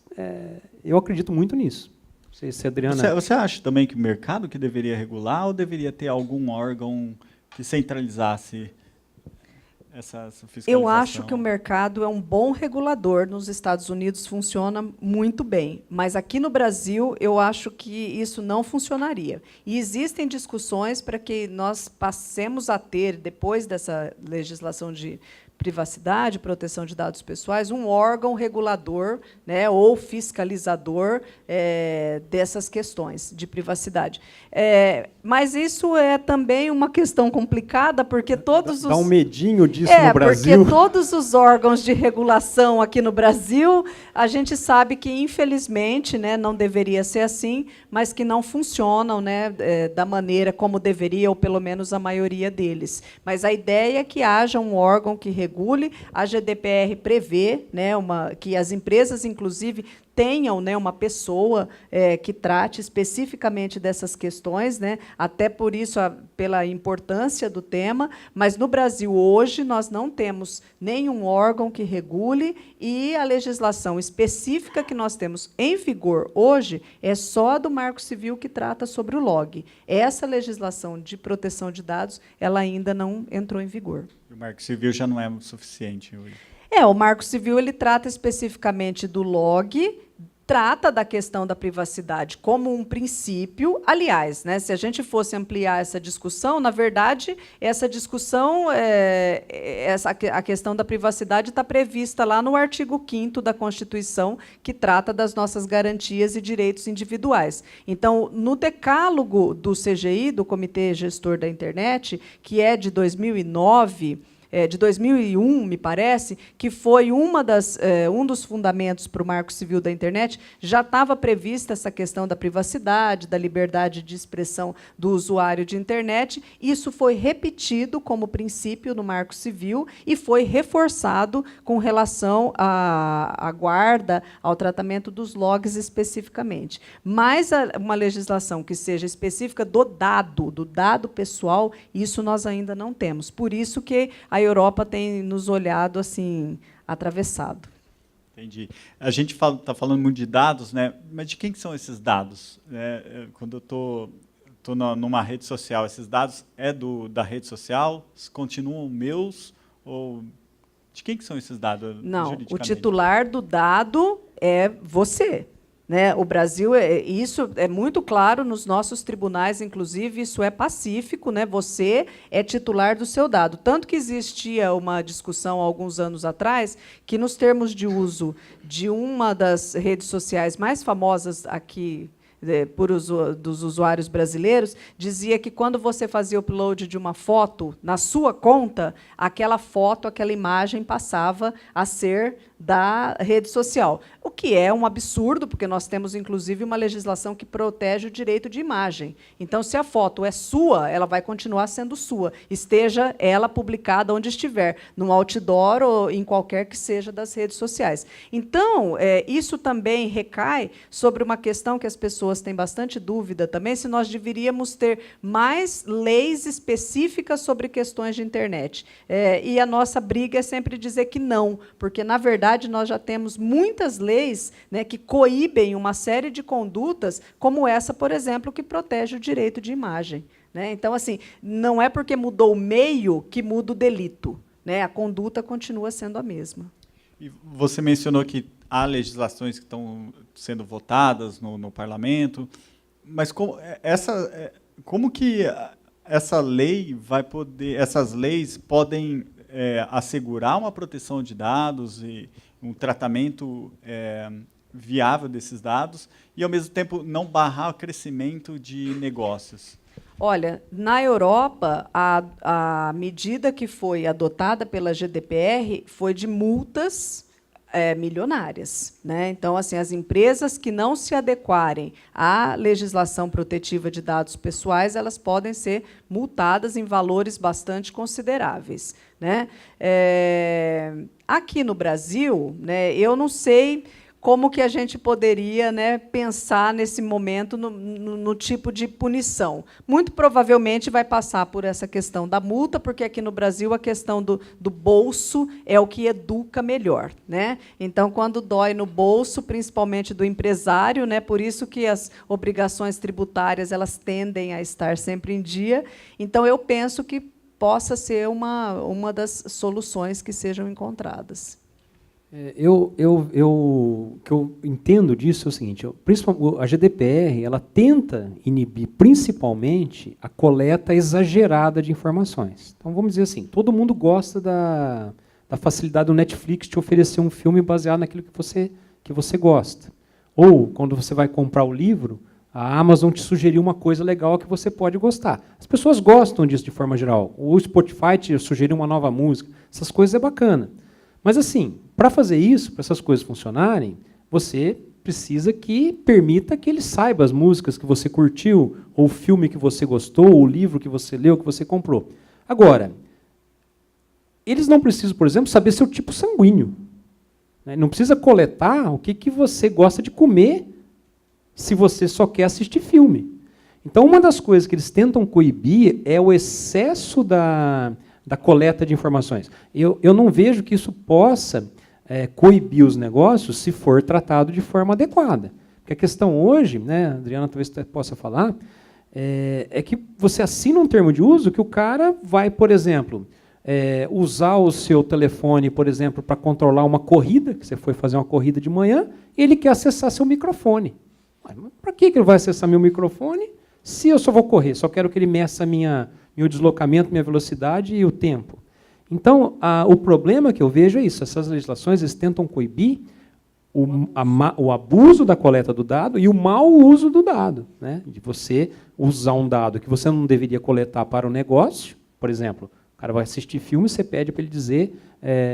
eu acredito muito nisso. Não sei se a Adriana... Você acha também que o mercado que deveria regular ou deveria ter algum órgão que centralizasse essa fiscalização? Eu acho que o mercado é um bom regulador. Nos Estados Unidos funciona muito bem. Mas aqui no Brasil, eu acho que isso não funcionaria. E existem discussões para que nós passemos a ter, depois dessa legislação de privacidade, proteção de dados pessoais, um órgão regulador, né, ou fiscalizador dessas questões de privacidade. Mas isso é também uma questão complicada, porque todos os... Dá um medinho disso no Brasil. Porque todos os órgãos de regulação aqui no Brasil, a gente sabe que, infelizmente, né, não deveria ser assim, mas que não funcionam, né, da maneira como deveria, ou pelo menos a maioria deles. Mas a ideia é que haja um órgão que regule. A GDPR prevê, né, que as empresas, inclusive, tenham, né, uma pessoa que trate especificamente dessas questões, né, até por isso, pela importância do tema, mas no Brasil, hoje, nós não temos nenhum órgão que regule e a legislação específica que nós temos em vigor hoje é só a do Marco Civil que trata sobre o log. Essa legislação de proteção de dados, ela ainda não entrou em vigor. O Marco Civil já não é suficiente hoje. O Marco Civil ele trata especificamente do log, trata da questão da privacidade como um princípio. Aliás, né, se a gente fosse ampliar essa discussão, na verdade, essa discussão, a questão da privacidade está prevista lá no artigo 5º da Constituição, que trata das nossas garantias e direitos individuais. Então, no decálogo do CGI, do Comitê Gestor da Internet, que é de 2009, de 2001, me parece, que foi um dos fundamentos para o Marco Civil da Internet, já estava prevista essa questão da privacidade, da liberdade de expressão do usuário de Internet. Isso foi repetido como princípio no Marco Civil e foi reforçado com relação à guarda, ao tratamento dos logs especificamente. Mas uma legislação que seja específica do dado pessoal, isso nós ainda não temos. Por isso que a Europa tem nos olhado assim, atravessado. Entendi. A gente está falando muito de dados, né? Mas de quem que são esses dados? Quando eu estou numa rede social, esses dados da rede social? Continuam meus? Ou de quem que são esses dados? Não, o titular do dado é você. Né? O Brasil, isso é muito claro nos nossos tribunais, inclusive, isso é pacífico, né? Você é titular do seu dado. Tanto que existia uma discussão há alguns anos atrás que, nos termos de uso de uma das redes sociais mais famosas aqui, dos usuários brasileiros, dizia que quando você fazia o upload de uma foto na sua conta, aquela foto, aquela imagem passava a ser da rede social. O que é um absurdo, porque nós temos, inclusive, uma legislação que protege o direito de imagem. Então, se a foto é sua, ela vai continuar sendo sua, esteja ela publicada onde estiver, num outdoor ou em qualquer que seja das redes sociais. Então, isso também recai sobre uma questão que as pessoas têm bastante dúvida também, se nós deveríamos ter mais leis específicas sobre questões de internet. E a nossa briga é sempre dizer que não, porque, na verdade, nós já temos muitas leis, né, que coíbem uma série de condutas, como essa, por exemplo, que protege o direito de imagem. Né? Então, assim, não é porque mudou o meio que muda o delito. Né? A conduta continua sendo a mesma. E você mencionou que há legislações que estão sendo votadas no parlamento, mas como que essa lei vai poder, essas leis podem assegurar uma proteção de dados e um tratamento viável desses dados e, ao mesmo tempo, não barrar o crescimento de negócios? Olha, na Europa, a medida que foi adotada pela GDPR foi de multas milionárias. Né? Então, assim, as empresas que não se adequarem à legislação protetiva de dados pessoais, elas podem ser multadas em valores bastante consideráveis. Né? Aqui no Brasil, né, eu não sei como que a gente poderia, né, pensar nesse momento no tipo de punição. Muito provavelmente vai passar por essa questão da multa, porque aqui no Brasil a questão do bolso é o que educa melhor. Né? Então, quando dói no bolso, principalmente do empresário, né, por isso que as obrigações tributárias elas tendem a estar sempre em dia. Então, eu penso que possa ser uma das soluções que sejam encontradas. O que eu entendo disso é o seguinte: a GDPR ela tenta inibir principalmente a coleta exagerada de informações. Então, vamos dizer assim, todo mundo gosta da facilidade do Netflix te oferecer um filme baseado naquilo que você gosta. Ou, quando você vai comprar o livro, a Amazon te sugeriu uma coisa legal que você pode gostar. As pessoas gostam disso de forma geral. O Spotify te sugeriu uma nova música. Essas coisas é bacana. Mas, assim, para fazer isso, para essas coisas funcionarem, você precisa que permita que ele saiba as músicas que você curtiu, ou o filme que você gostou, ou o livro que você leu, que você comprou. Agora, eles não precisam, por exemplo, saber seu tipo sanguíneo. Não precisa coletar o que você gosta de comer se você só quer assistir filme. Então, uma das coisas que eles tentam coibir é o excesso da coleta de informações. Eu não vejo que isso possa coibir os negócios se for tratado de forma adequada. Porque a questão hoje, né, a Adriana talvez possa falar, é que você assina um termo de uso que o cara vai, por exemplo, usar o seu telefone, por exemplo, para controlar uma corrida, que você foi fazer uma corrida de manhã, ele quer acessar seu microfone. Para que ele vai acessar meu microfone se eu só vou correr? Só quero que ele meça meu deslocamento, minha velocidade e o tempo. Então, o problema que eu vejo é isso. Essas legislações eles tentam coibir o abuso da coleta do dado e o mau uso do dado, né? De você usar um dado que você não deveria coletar para o negócio. Por exemplo, o cara vai assistir filme e você pede para ele dizer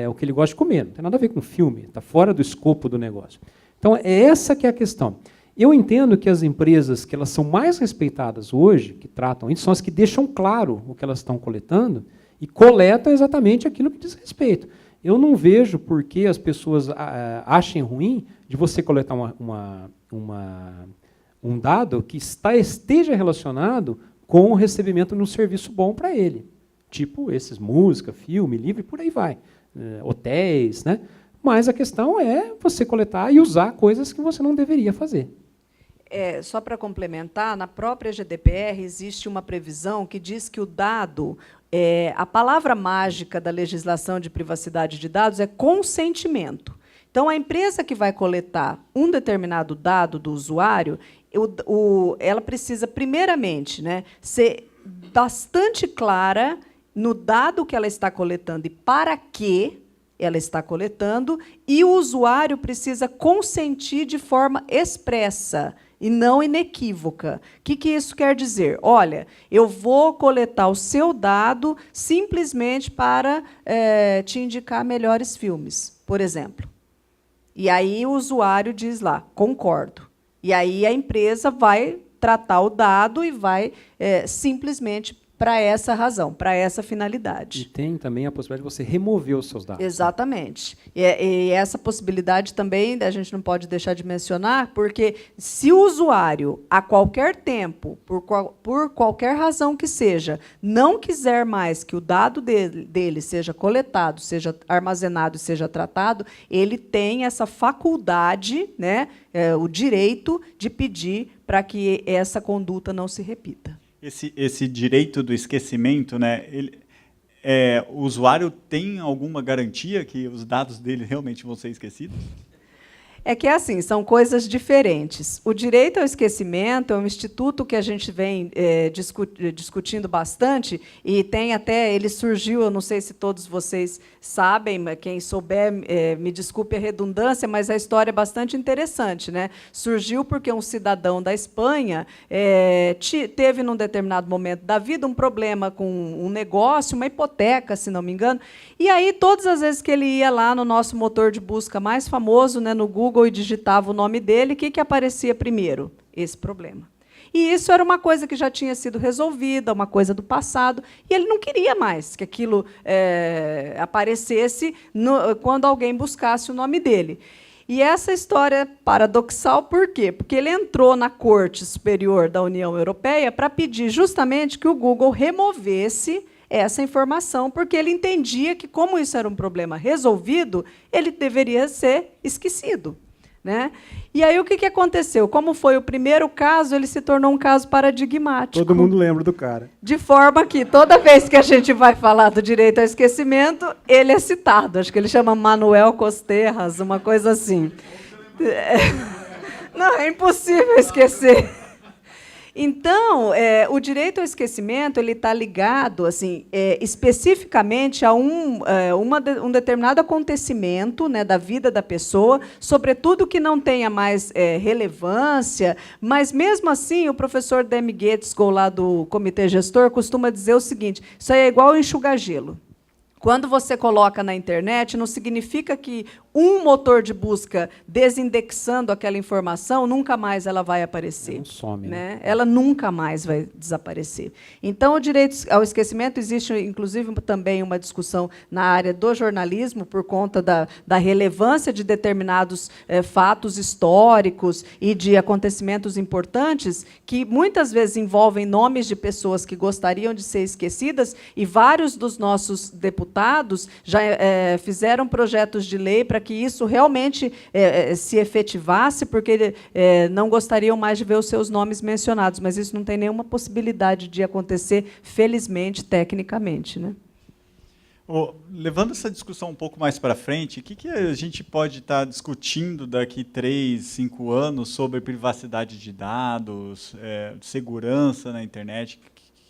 o que ele gosta de comer. Não tem nada a ver com filme, está fora do escopo do negócio. Então, é essa que é a questão. Eu entendo que as empresas que elas são mais respeitadas hoje, que tratam isso, são as que deixam claro o que elas estão coletando e coletam exatamente aquilo que diz respeito. Eu não vejo por que as pessoas achem ruim de você coletar um dado que esteja relacionado com o recebimento de um serviço bom para ele. Tipo esses, música, filme, livro, e por aí vai. Hotéis, né? Mas a questão é você coletar e usar coisas que você não deveria fazer. Só para complementar, na própria GDPR existe uma previsão que diz que o dado, a palavra mágica da legislação de privacidade de dados é consentimento. Então, a empresa que vai coletar um determinado dado do usuário, ela precisa, primeiramente, né, ser bastante clara no dado que ela está coletando e para que ela está coletando, e o usuário precisa consentir de forma expressa e não inequívoca. O que isso quer dizer? Olha, eu vou coletar o seu dado simplesmente para te indicar melhores filmes, por exemplo. E aí o usuário diz lá, concordo. E aí a empresa vai tratar o dado e vai simplesmente para essa razão, para essa finalidade. E tem também a possibilidade de você remover os seus dados. Exatamente. E essa possibilidade também a gente não pode deixar de mencionar, porque se o usuário, a qualquer tempo, por qualquer razão que seja, não quiser mais que o dado dele seja coletado, seja armazenado e seja tratado, ele tem essa faculdade, né, o direito de pedir para que essa conduta não se repita. Esse direito do esquecimento, né, o usuário tem alguma garantia que os dados dele realmente vão ser esquecidos? É que assim, são coisas diferentes. O direito ao esquecimento é um instituto que a gente vem discutindo bastante, e tem até, ele surgiu, eu não sei se todos vocês sabem, mas quem souber, me desculpe a redundância, mas a história é bastante interessante, né? Surgiu porque um cidadão da Espanha teve, num determinado momento da vida, um problema com um negócio, uma hipoteca, se não me engano, e aí, todas as vezes que ele ia lá no nosso motor de busca mais famoso, né, no Google, e digitava o nome dele, o que aparecia primeiro? Esse problema. E isso era uma coisa que já tinha sido resolvida, uma coisa do passado, e ele não queria mais que aquilo aparecesse quando alguém buscasse o nome dele. E essa história é paradoxal, por quê? Porque ele entrou na Corte Superior da União Europeia para pedir justamente que o Google removesse essa informação, porque ele entendia que, como isso era um problema resolvido, ele deveria ser esquecido, né? E aí o que aconteceu? Como foi o primeiro caso, ele se tornou um caso paradigmático. Todo mundo lembra do cara. De forma que, toda vez que a gente vai falar do direito ao esquecimento, ele é citado. Acho que ele chama Manuel Costerras, uma coisa assim. Não, é impossível esquecer. Então, o direito ao esquecimento ele está ligado, assim, especificamente a um determinado acontecimento, né, da vida da pessoa, sobretudo que não tenha mais relevância, mas, mesmo assim, o professor Demi Getzko, lá do Comitê Gestor, costuma dizer o seguinte: isso aí é igual enxugar gelo. Quando você coloca na internet, não significa que um motor de busca desindexando aquela informação, nunca mais ela vai aparecer. Não some, né? Ela nunca mais vai desaparecer. Então, o direito ao esquecimento, existe, inclusive, também uma discussão na área do jornalismo, por conta da relevância de determinados fatos históricos e de acontecimentos importantes, que muitas vezes envolvem nomes de pessoas que gostariam de ser esquecidas, e vários dos nossos deputados já fizeram projetos de lei para que isso realmente se efetivasse, porque não gostariam mais de ver os seus nomes mencionados, mas isso não tem nenhuma possibilidade de acontecer, felizmente, tecnicamente, né? Levando essa discussão um pouco mais para frente, o que a gente pode estar discutindo daqui 3, 5 anos sobre privacidade de dados, segurança na internet?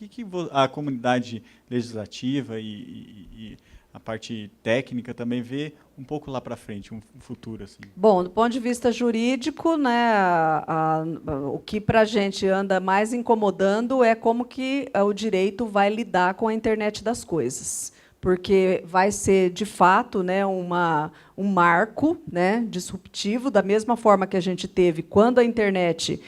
O que a comunidade legislativa e a parte técnica também vê um pouco lá para frente, um futuro assim? Bom, do ponto de vista jurídico, né, o que para a gente anda mais incomodando é como que o direito vai lidar com a internet das coisas. Porque vai ser, de fato, né, um marco, né, disruptivo, da mesma forma que a gente teve quando a internet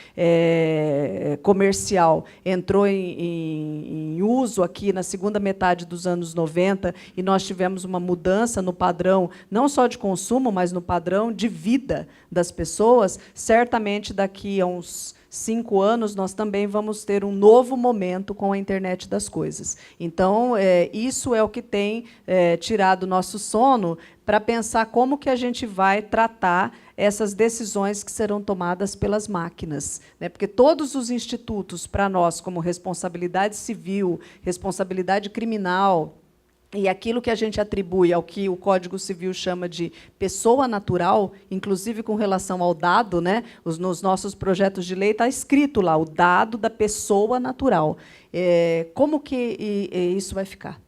comercial entrou em uso aqui na segunda metade dos anos 90, e nós tivemos uma mudança no padrão, não só de consumo, mas no padrão de vida das pessoas. Certamente, daqui a uns 5 anos, nós também vamos ter um novo momento com a internet das coisas. Então, isso é o que tem tirado o nosso sono para pensar como que a gente vai tratar essas decisões que serão tomadas pelas máquinas, né? Porque todos os institutos, para nós, como responsabilidade civil, responsabilidade criminal, e aquilo que a gente atribui ao que o Código Civil chama de pessoa natural, inclusive com relação ao dado, né? Nos nossos projetos de lei está escrito lá, o dado da pessoa natural. Como que isso vai ficar?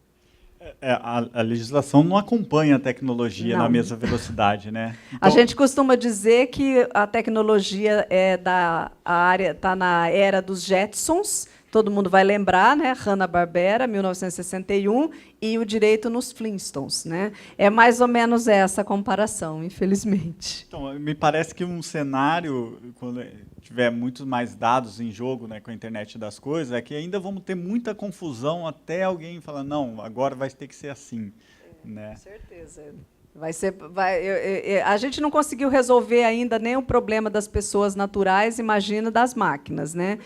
A legislação não acompanha a tecnologia Não. na mesma velocidade, né? Então, A gente costuma dizer que a tecnologia está na era dos Jetsons. Todo mundo vai lembrar, né? Hanna-Barbera, 1961, e o direito nos Flintstones, né? É mais ou menos essa a comparação, infelizmente. então, me parece que um cenário, quando tiver muitos mais dados em jogo, né, com a internet das coisas, é que ainda vamos ter muita confusão até alguém falar, não, agora vai ter que ser assim, né? Com certeza. A gente não conseguiu resolver ainda nem o problema das pessoas naturais, imagina das máquinas, né?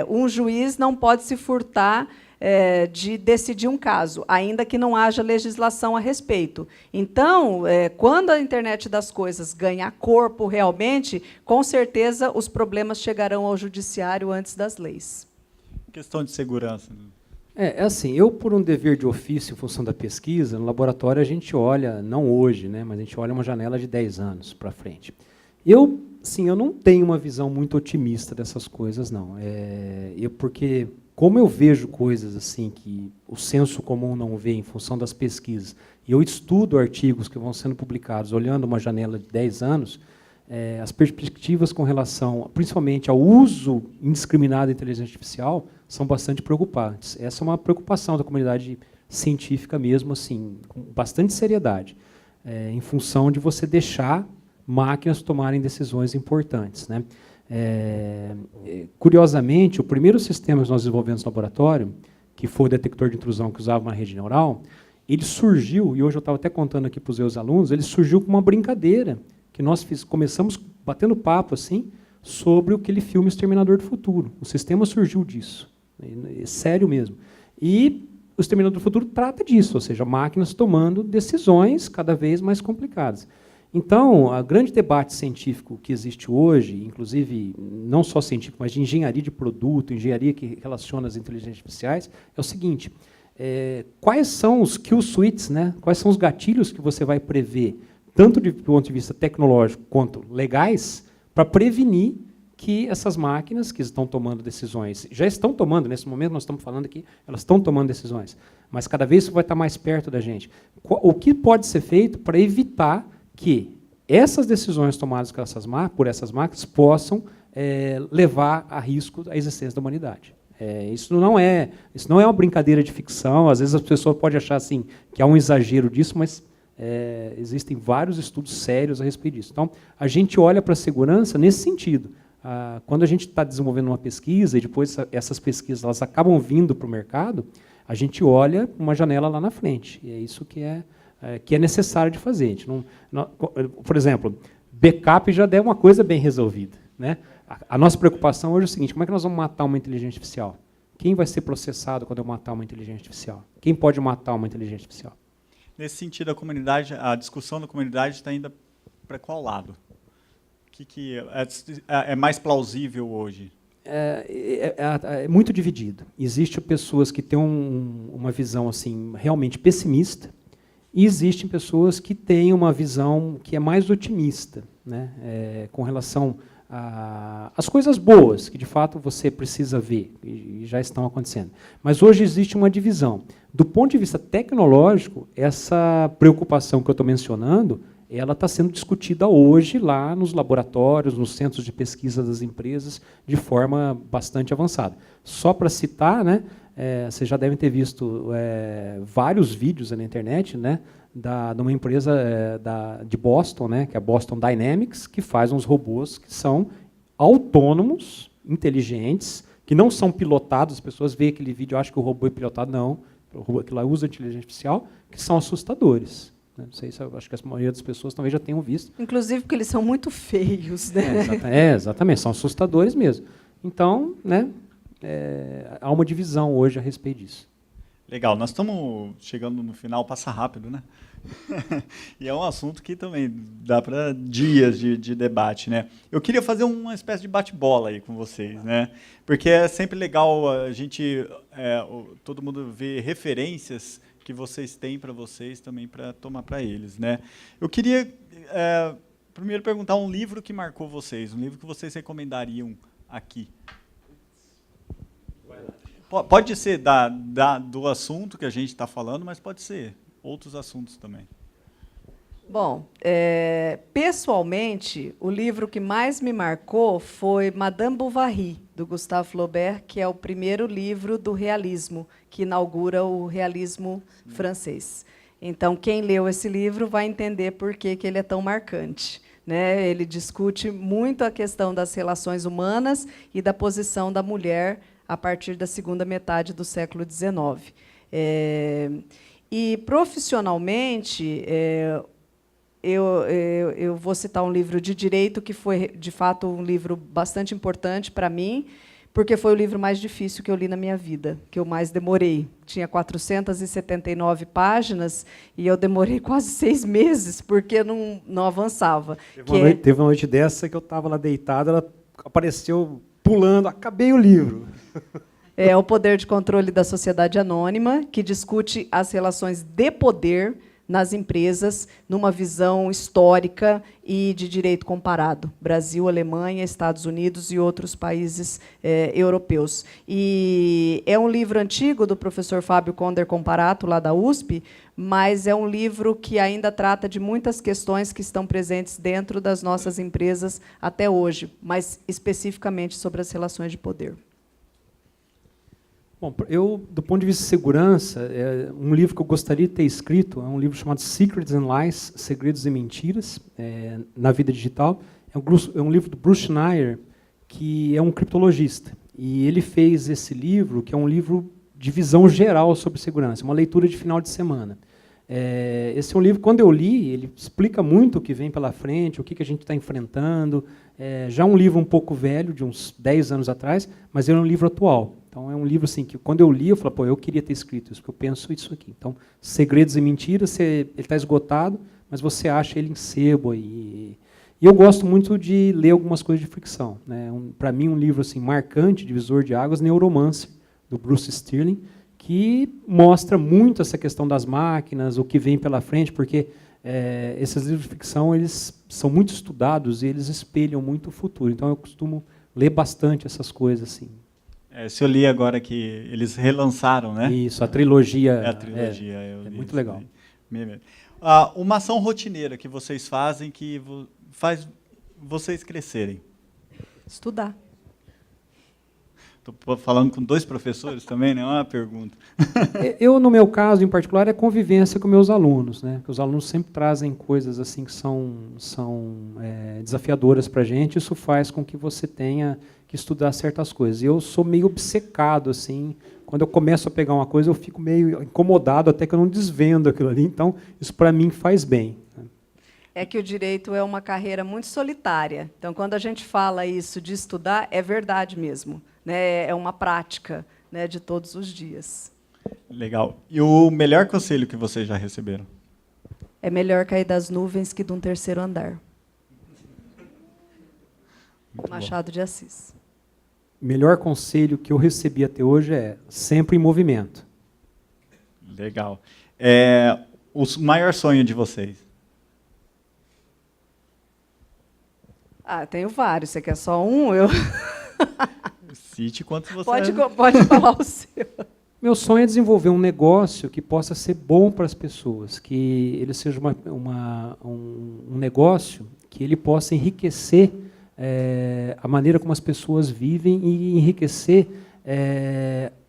Um juiz não pode se furtar de decidir um caso, ainda que não haja legislação a respeito. Então, quando a internet das coisas ganhar corpo realmente, com certeza os problemas chegarão ao judiciário antes das leis. Questão de segurança. Assim, eu, por um dever de ofício em função da pesquisa, no laboratório a gente olha, não hoje, né, mas a gente olha uma janela de 10 anos para frente. Eu não tenho uma visão muito otimista dessas coisas, não. Porque, como eu vejo coisas assim que o senso comum não vê em função das pesquisas, e eu estudo artigos que vão sendo publicados olhando uma janela de 10 anos, as perspectivas com relação, principalmente ao uso indiscriminado da inteligência artificial, são bastante preocupantes. Essa é uma preocupação da comunidade científica mesmo, assim, com bastante seriedade, em função de você deixar máquinas tomarem decisões importantes, né? Curiosamente, o primeiro sistema que nós desenvolvemos no laboratório, que foi o detector de intrusão que usava uma rede neural, ele surgiu, e hoje eu estava até contando aqui para os meus alunos, ele surgiu com uma brincadeira, que nós começamos batendo papo assim, sobre aquele filme Exterminador do Futuro. O sistema surgiu disso. É sério mesmo. E o Exterminador do Futuro trata disso, ou seja, máquinas tomando decisões cada vez mais complicadas. Então, o grande debate científico que existe hoje, inclusive não só científico, mas de engenharia de produto, engenharia que relaciona as inteligências artificiais, é o seguinte: quais são os kill switches, né? Quais são os gatilhos que você vai prever, tanto do ponto de vista tecnológico quanto legais, para prevenir que essas máquinas que estão tomando decisões, já estão tomando, nesse momento nós estamos falando aqui, elas estão tomando decisões, mas cada vez isso vai estar mais perto da gente. O que pode ser feito para evitar que essas decisões tomadas por essas máquinas possam levar a risco a existência da humanidade? Isso não é uma brincadeira de ficção, às vezes as pessoas podem achar assim, que há um exagero disso, mas existem vários estudos sérios a respeito disso. Então, a gente olha para a segurança nesse sentido. Quando a gente está desenvolvendo uma pesquisa e depois essas pesquisas elas acabam vindo para o mercado, a gente olha uma janela lá na frente. E é isso que é necessário de fazer. A gente por exemplo, backup já é uma coisa bem resolvida, né? A nossa preocupação hoje é o seguinte: como é que nós vamos matar uma inteligência artificial? Quem vai ser processado quando eu matar uma inteligência artificial? Quem pode matar uma inteligência artificial? Nesse sentido, a discussão da comunidade está indo para qual lado? O que é mais plausível hoje? é muito dividido. Existem pessoas que têm uma visão assim realmente pessimista, e existem pessoas que têm uma visão que é mais otimista, né, com relação às coisas boas, que de fato você precisa ver, e já estão acontecendo. Mas hoje existe uma divisão. Do ponto de vista tecnológico, essa preocupação que eu estou mencionando, ela está sendo discutida hoje lá nos laboratórios, nos centros de pesquisa das empresas, de forma bastante avançada. Só para citar, né, vocês já devem ter visto vários vídeos na internet, né, de uma empresa de Boston, né, que é a Boston Dynamics, que faz uns robôs que são autônomos, inteligentes, que não são pilotados. As pessoas veem aquele vídeo e acham que o robô é pilotado. Não, o robô que lá usa inteligência artificial, que são assustadores. Não sei se acho que a maioria das pessoas talvez já tenham visto. Inclusive porque eles são muito feios, né? Exatamente, são assustadores mesmo. Então, né, há uma divisão hoje a respeito disso. Legal, nós estamos chegando no final, passa rápido, né? E é um assunto que também dá para dias de debate, né? Eu queria fazer uma espécie de bate-bola aí com vocês, né? Porque é sempre legal a gente, todo mundo ver referências que vocês têm para vocês também para tomar para eles, né? Eu queria primeiro perguntar um livro que marcou vocês, um livro que vocês recomendariam aqui. Pode ser do assunto que a gente está falando, mas pode ser outros assuntos também. Bom, pessoalmente, o livro que mais me marcou foi Madame Bovary, do Gustave Flaubert, que é o primeiro livro do realismo, que inaugura o realismo francês. Então, quem leu esse livro vai entender por que ele é tão marcante, né? Ele discute muito a questão das relações humanas e da posição da mulher a partir da segunda metade do século XIX. E, profissionalmente, eu vou citar um livro de direito que foi, de fato, um livro bastante importante para mim, porque foi o livro mais difícil que eu li na minha vida, que eu mais demorei. Tinha 479 páginas e eu demorei quase 6 meses, porque não avançava. Teve uma noite dessa que eu estava lá deitada, ela apareceu pulando, acabei o livro. É O Poder de Controle da Sociedade Anônima, que discute as relações de poder nas empresas, numa visão histórica e de direito comparado. Brasil, Alemanha, Estados Unidos e outros países europeus. E é um livro antigo do professor Fábio Conder Comparato, lá da USP, mas é um livro que ainda trata de muitas questões que estão presentes dentro das nossas empresas até hoje, mas especificamente sobre as relações de poder. Bom, eu, do ponto de vista de segurança, um livro que eu gostaria de ter escrito é um livro chamado Secrets and Lies, Segredos e Mentiras, na Vida Digital. É um livro do Bruce Schneier, que é um criptologista. E ele fez esse livro, que é um livro de visão geral sobre segurança, uma leitura de final de semana. Esse é um livro, quando eu li, ele explica muito o que vem pela frente, o que a gente está enfrentando. Já um livro um pouco velho, de uns 10 anos atrás, mas ele é um livro atual. Então, é um livro assim, que, quando eu li, eu falei, eu queria ter escrito isso, porque eu penso isso aqui. Então, Segredos e Mentiras, ele está esgotado, mas você acha ele em sebo. E eu gosto muito de ler algumas coisas de ficção, né? Para mim, um livro assim, marcante, divisor de águas, Neuromancer, do Bruce Sterling, que mostra muito essa questão das máquinas, o que vem pela frente, porque esses livros de ficção eles são muito estudados e eles espelham muito o futuro. Então, eu costumo ler bastante essas coisas assim. Se eu li agora que eles relançaram, né? Isso, a trilogia. A trilogia. É muito legal. Uma ação rotineira que vocês fazem que faz vocês crescerem. Estudar. Estou falando com 2 professores também, não é uma pergunta. Eu, no meu caso, em particular, é convivência com meus alunos, né? Porque os alunos sempre trazem coisas assim que são desafiadoras para a gente. Isso faz com que você tenha que estudar certas coisas. E eu sou meio obcecado, assim. Quando eu começo a pegar uma coisa, eu fico meio incomodado até que eu não desvendo aquilo ali. Então, isso para mim faz bem. É que o direito é uma carreira muito solitária. Então, quando a gente fala isso de estudar, é verdade mesmo, né? É uma prática, né, de todos os dias. Legal. E o melhor conselho que vocês já receberam? É melhor cair das nuvens que de um 3º andar. Muito Machado bom. de Assis. melhor conselho que eu recebi até hoje é sempre em movimento. Legal. O maior sonho de vocês? Tenho vários. Você quer só um? Cite quantos você... Pode falar o seu. Meu sonho é desenvolver um negócio que possa ser bom para as pessoas, que ele seja um negócio que ele possa enriquecer a maneira como as pessoas vivem e enriquecer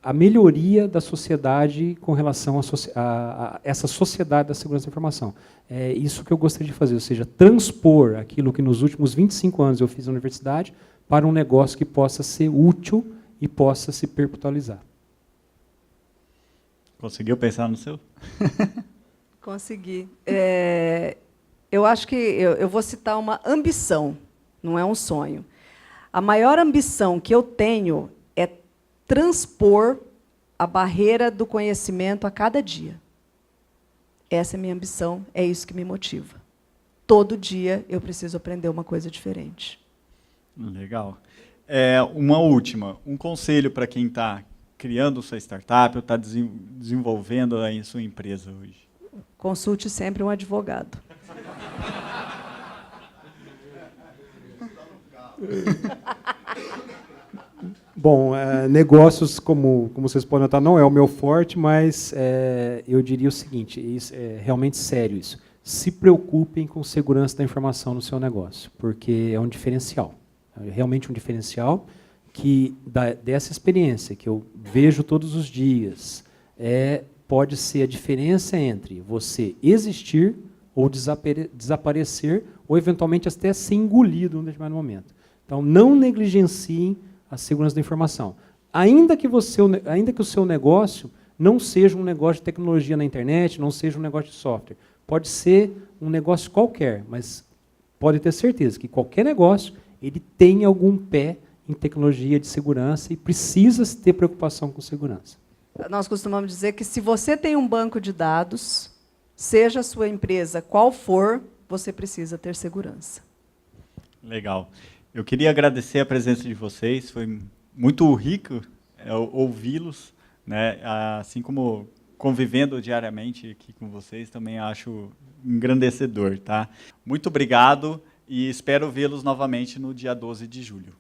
a melhoria da sociedade com relação a essa sociedade da segurança da informação. É isso que eu gostaria de fazer, ou seja, transpor aquilo que nos últimos 25 anos eu fiz na universidade para um negócio que possa ser útil e possa se perpetualizar. Conseguiu pensar no seu? Consegui. Eu acho que eu vou citar uma ambição, não é um sonho. A maior ambição que eu tenho é transpor a barreira do conhecimento a cada dia. Essa é a minha ambição, é isso que me motiva. Todo dia eu preciso aprender uma coisa diferente. Legal. Uma última, um conselho para quem está criando sua startup ou está desenvolvendo aí sua empresa hoje. Consulte sempre um advogado. Bom, negócios, como vocês podem notar, não é o meu forte, mas eu diria o seguinte, isso é realmente sério isso. Se preocupem com segurança da informação no seu negócio, porque é um diferencial. É realmente um diferencial que, dessa experiência que eu vejo todos os dias, pode ser a diferença entre você existir ou desaparecer, ou eventualmente até ser engolido em um determinado momento. Então, não negligenciem a segurança da informação. Ainda que o seu negócio não seja um negócio de tecnologia na internet, não seja um negócio de software. Pode ser um negócio qualquer, mas pode ter certeza que qualquer negócio ele tem algum pé em tecnologia de segurança e precisa ter preocupação com segurança. Nós costumamos dizer que se você tem um banco de dados, seja a sua empresa qual for, você precisa ter segurança. Legal. Eu queria agradecer a presença de vocês, foi muito rico ouvi-los, né? Assim como convivendo diariamente aqui com vocês, também acho engrandecedor. Tá? Muito obrigado e espero vê-los novamente no dia 12 de julho.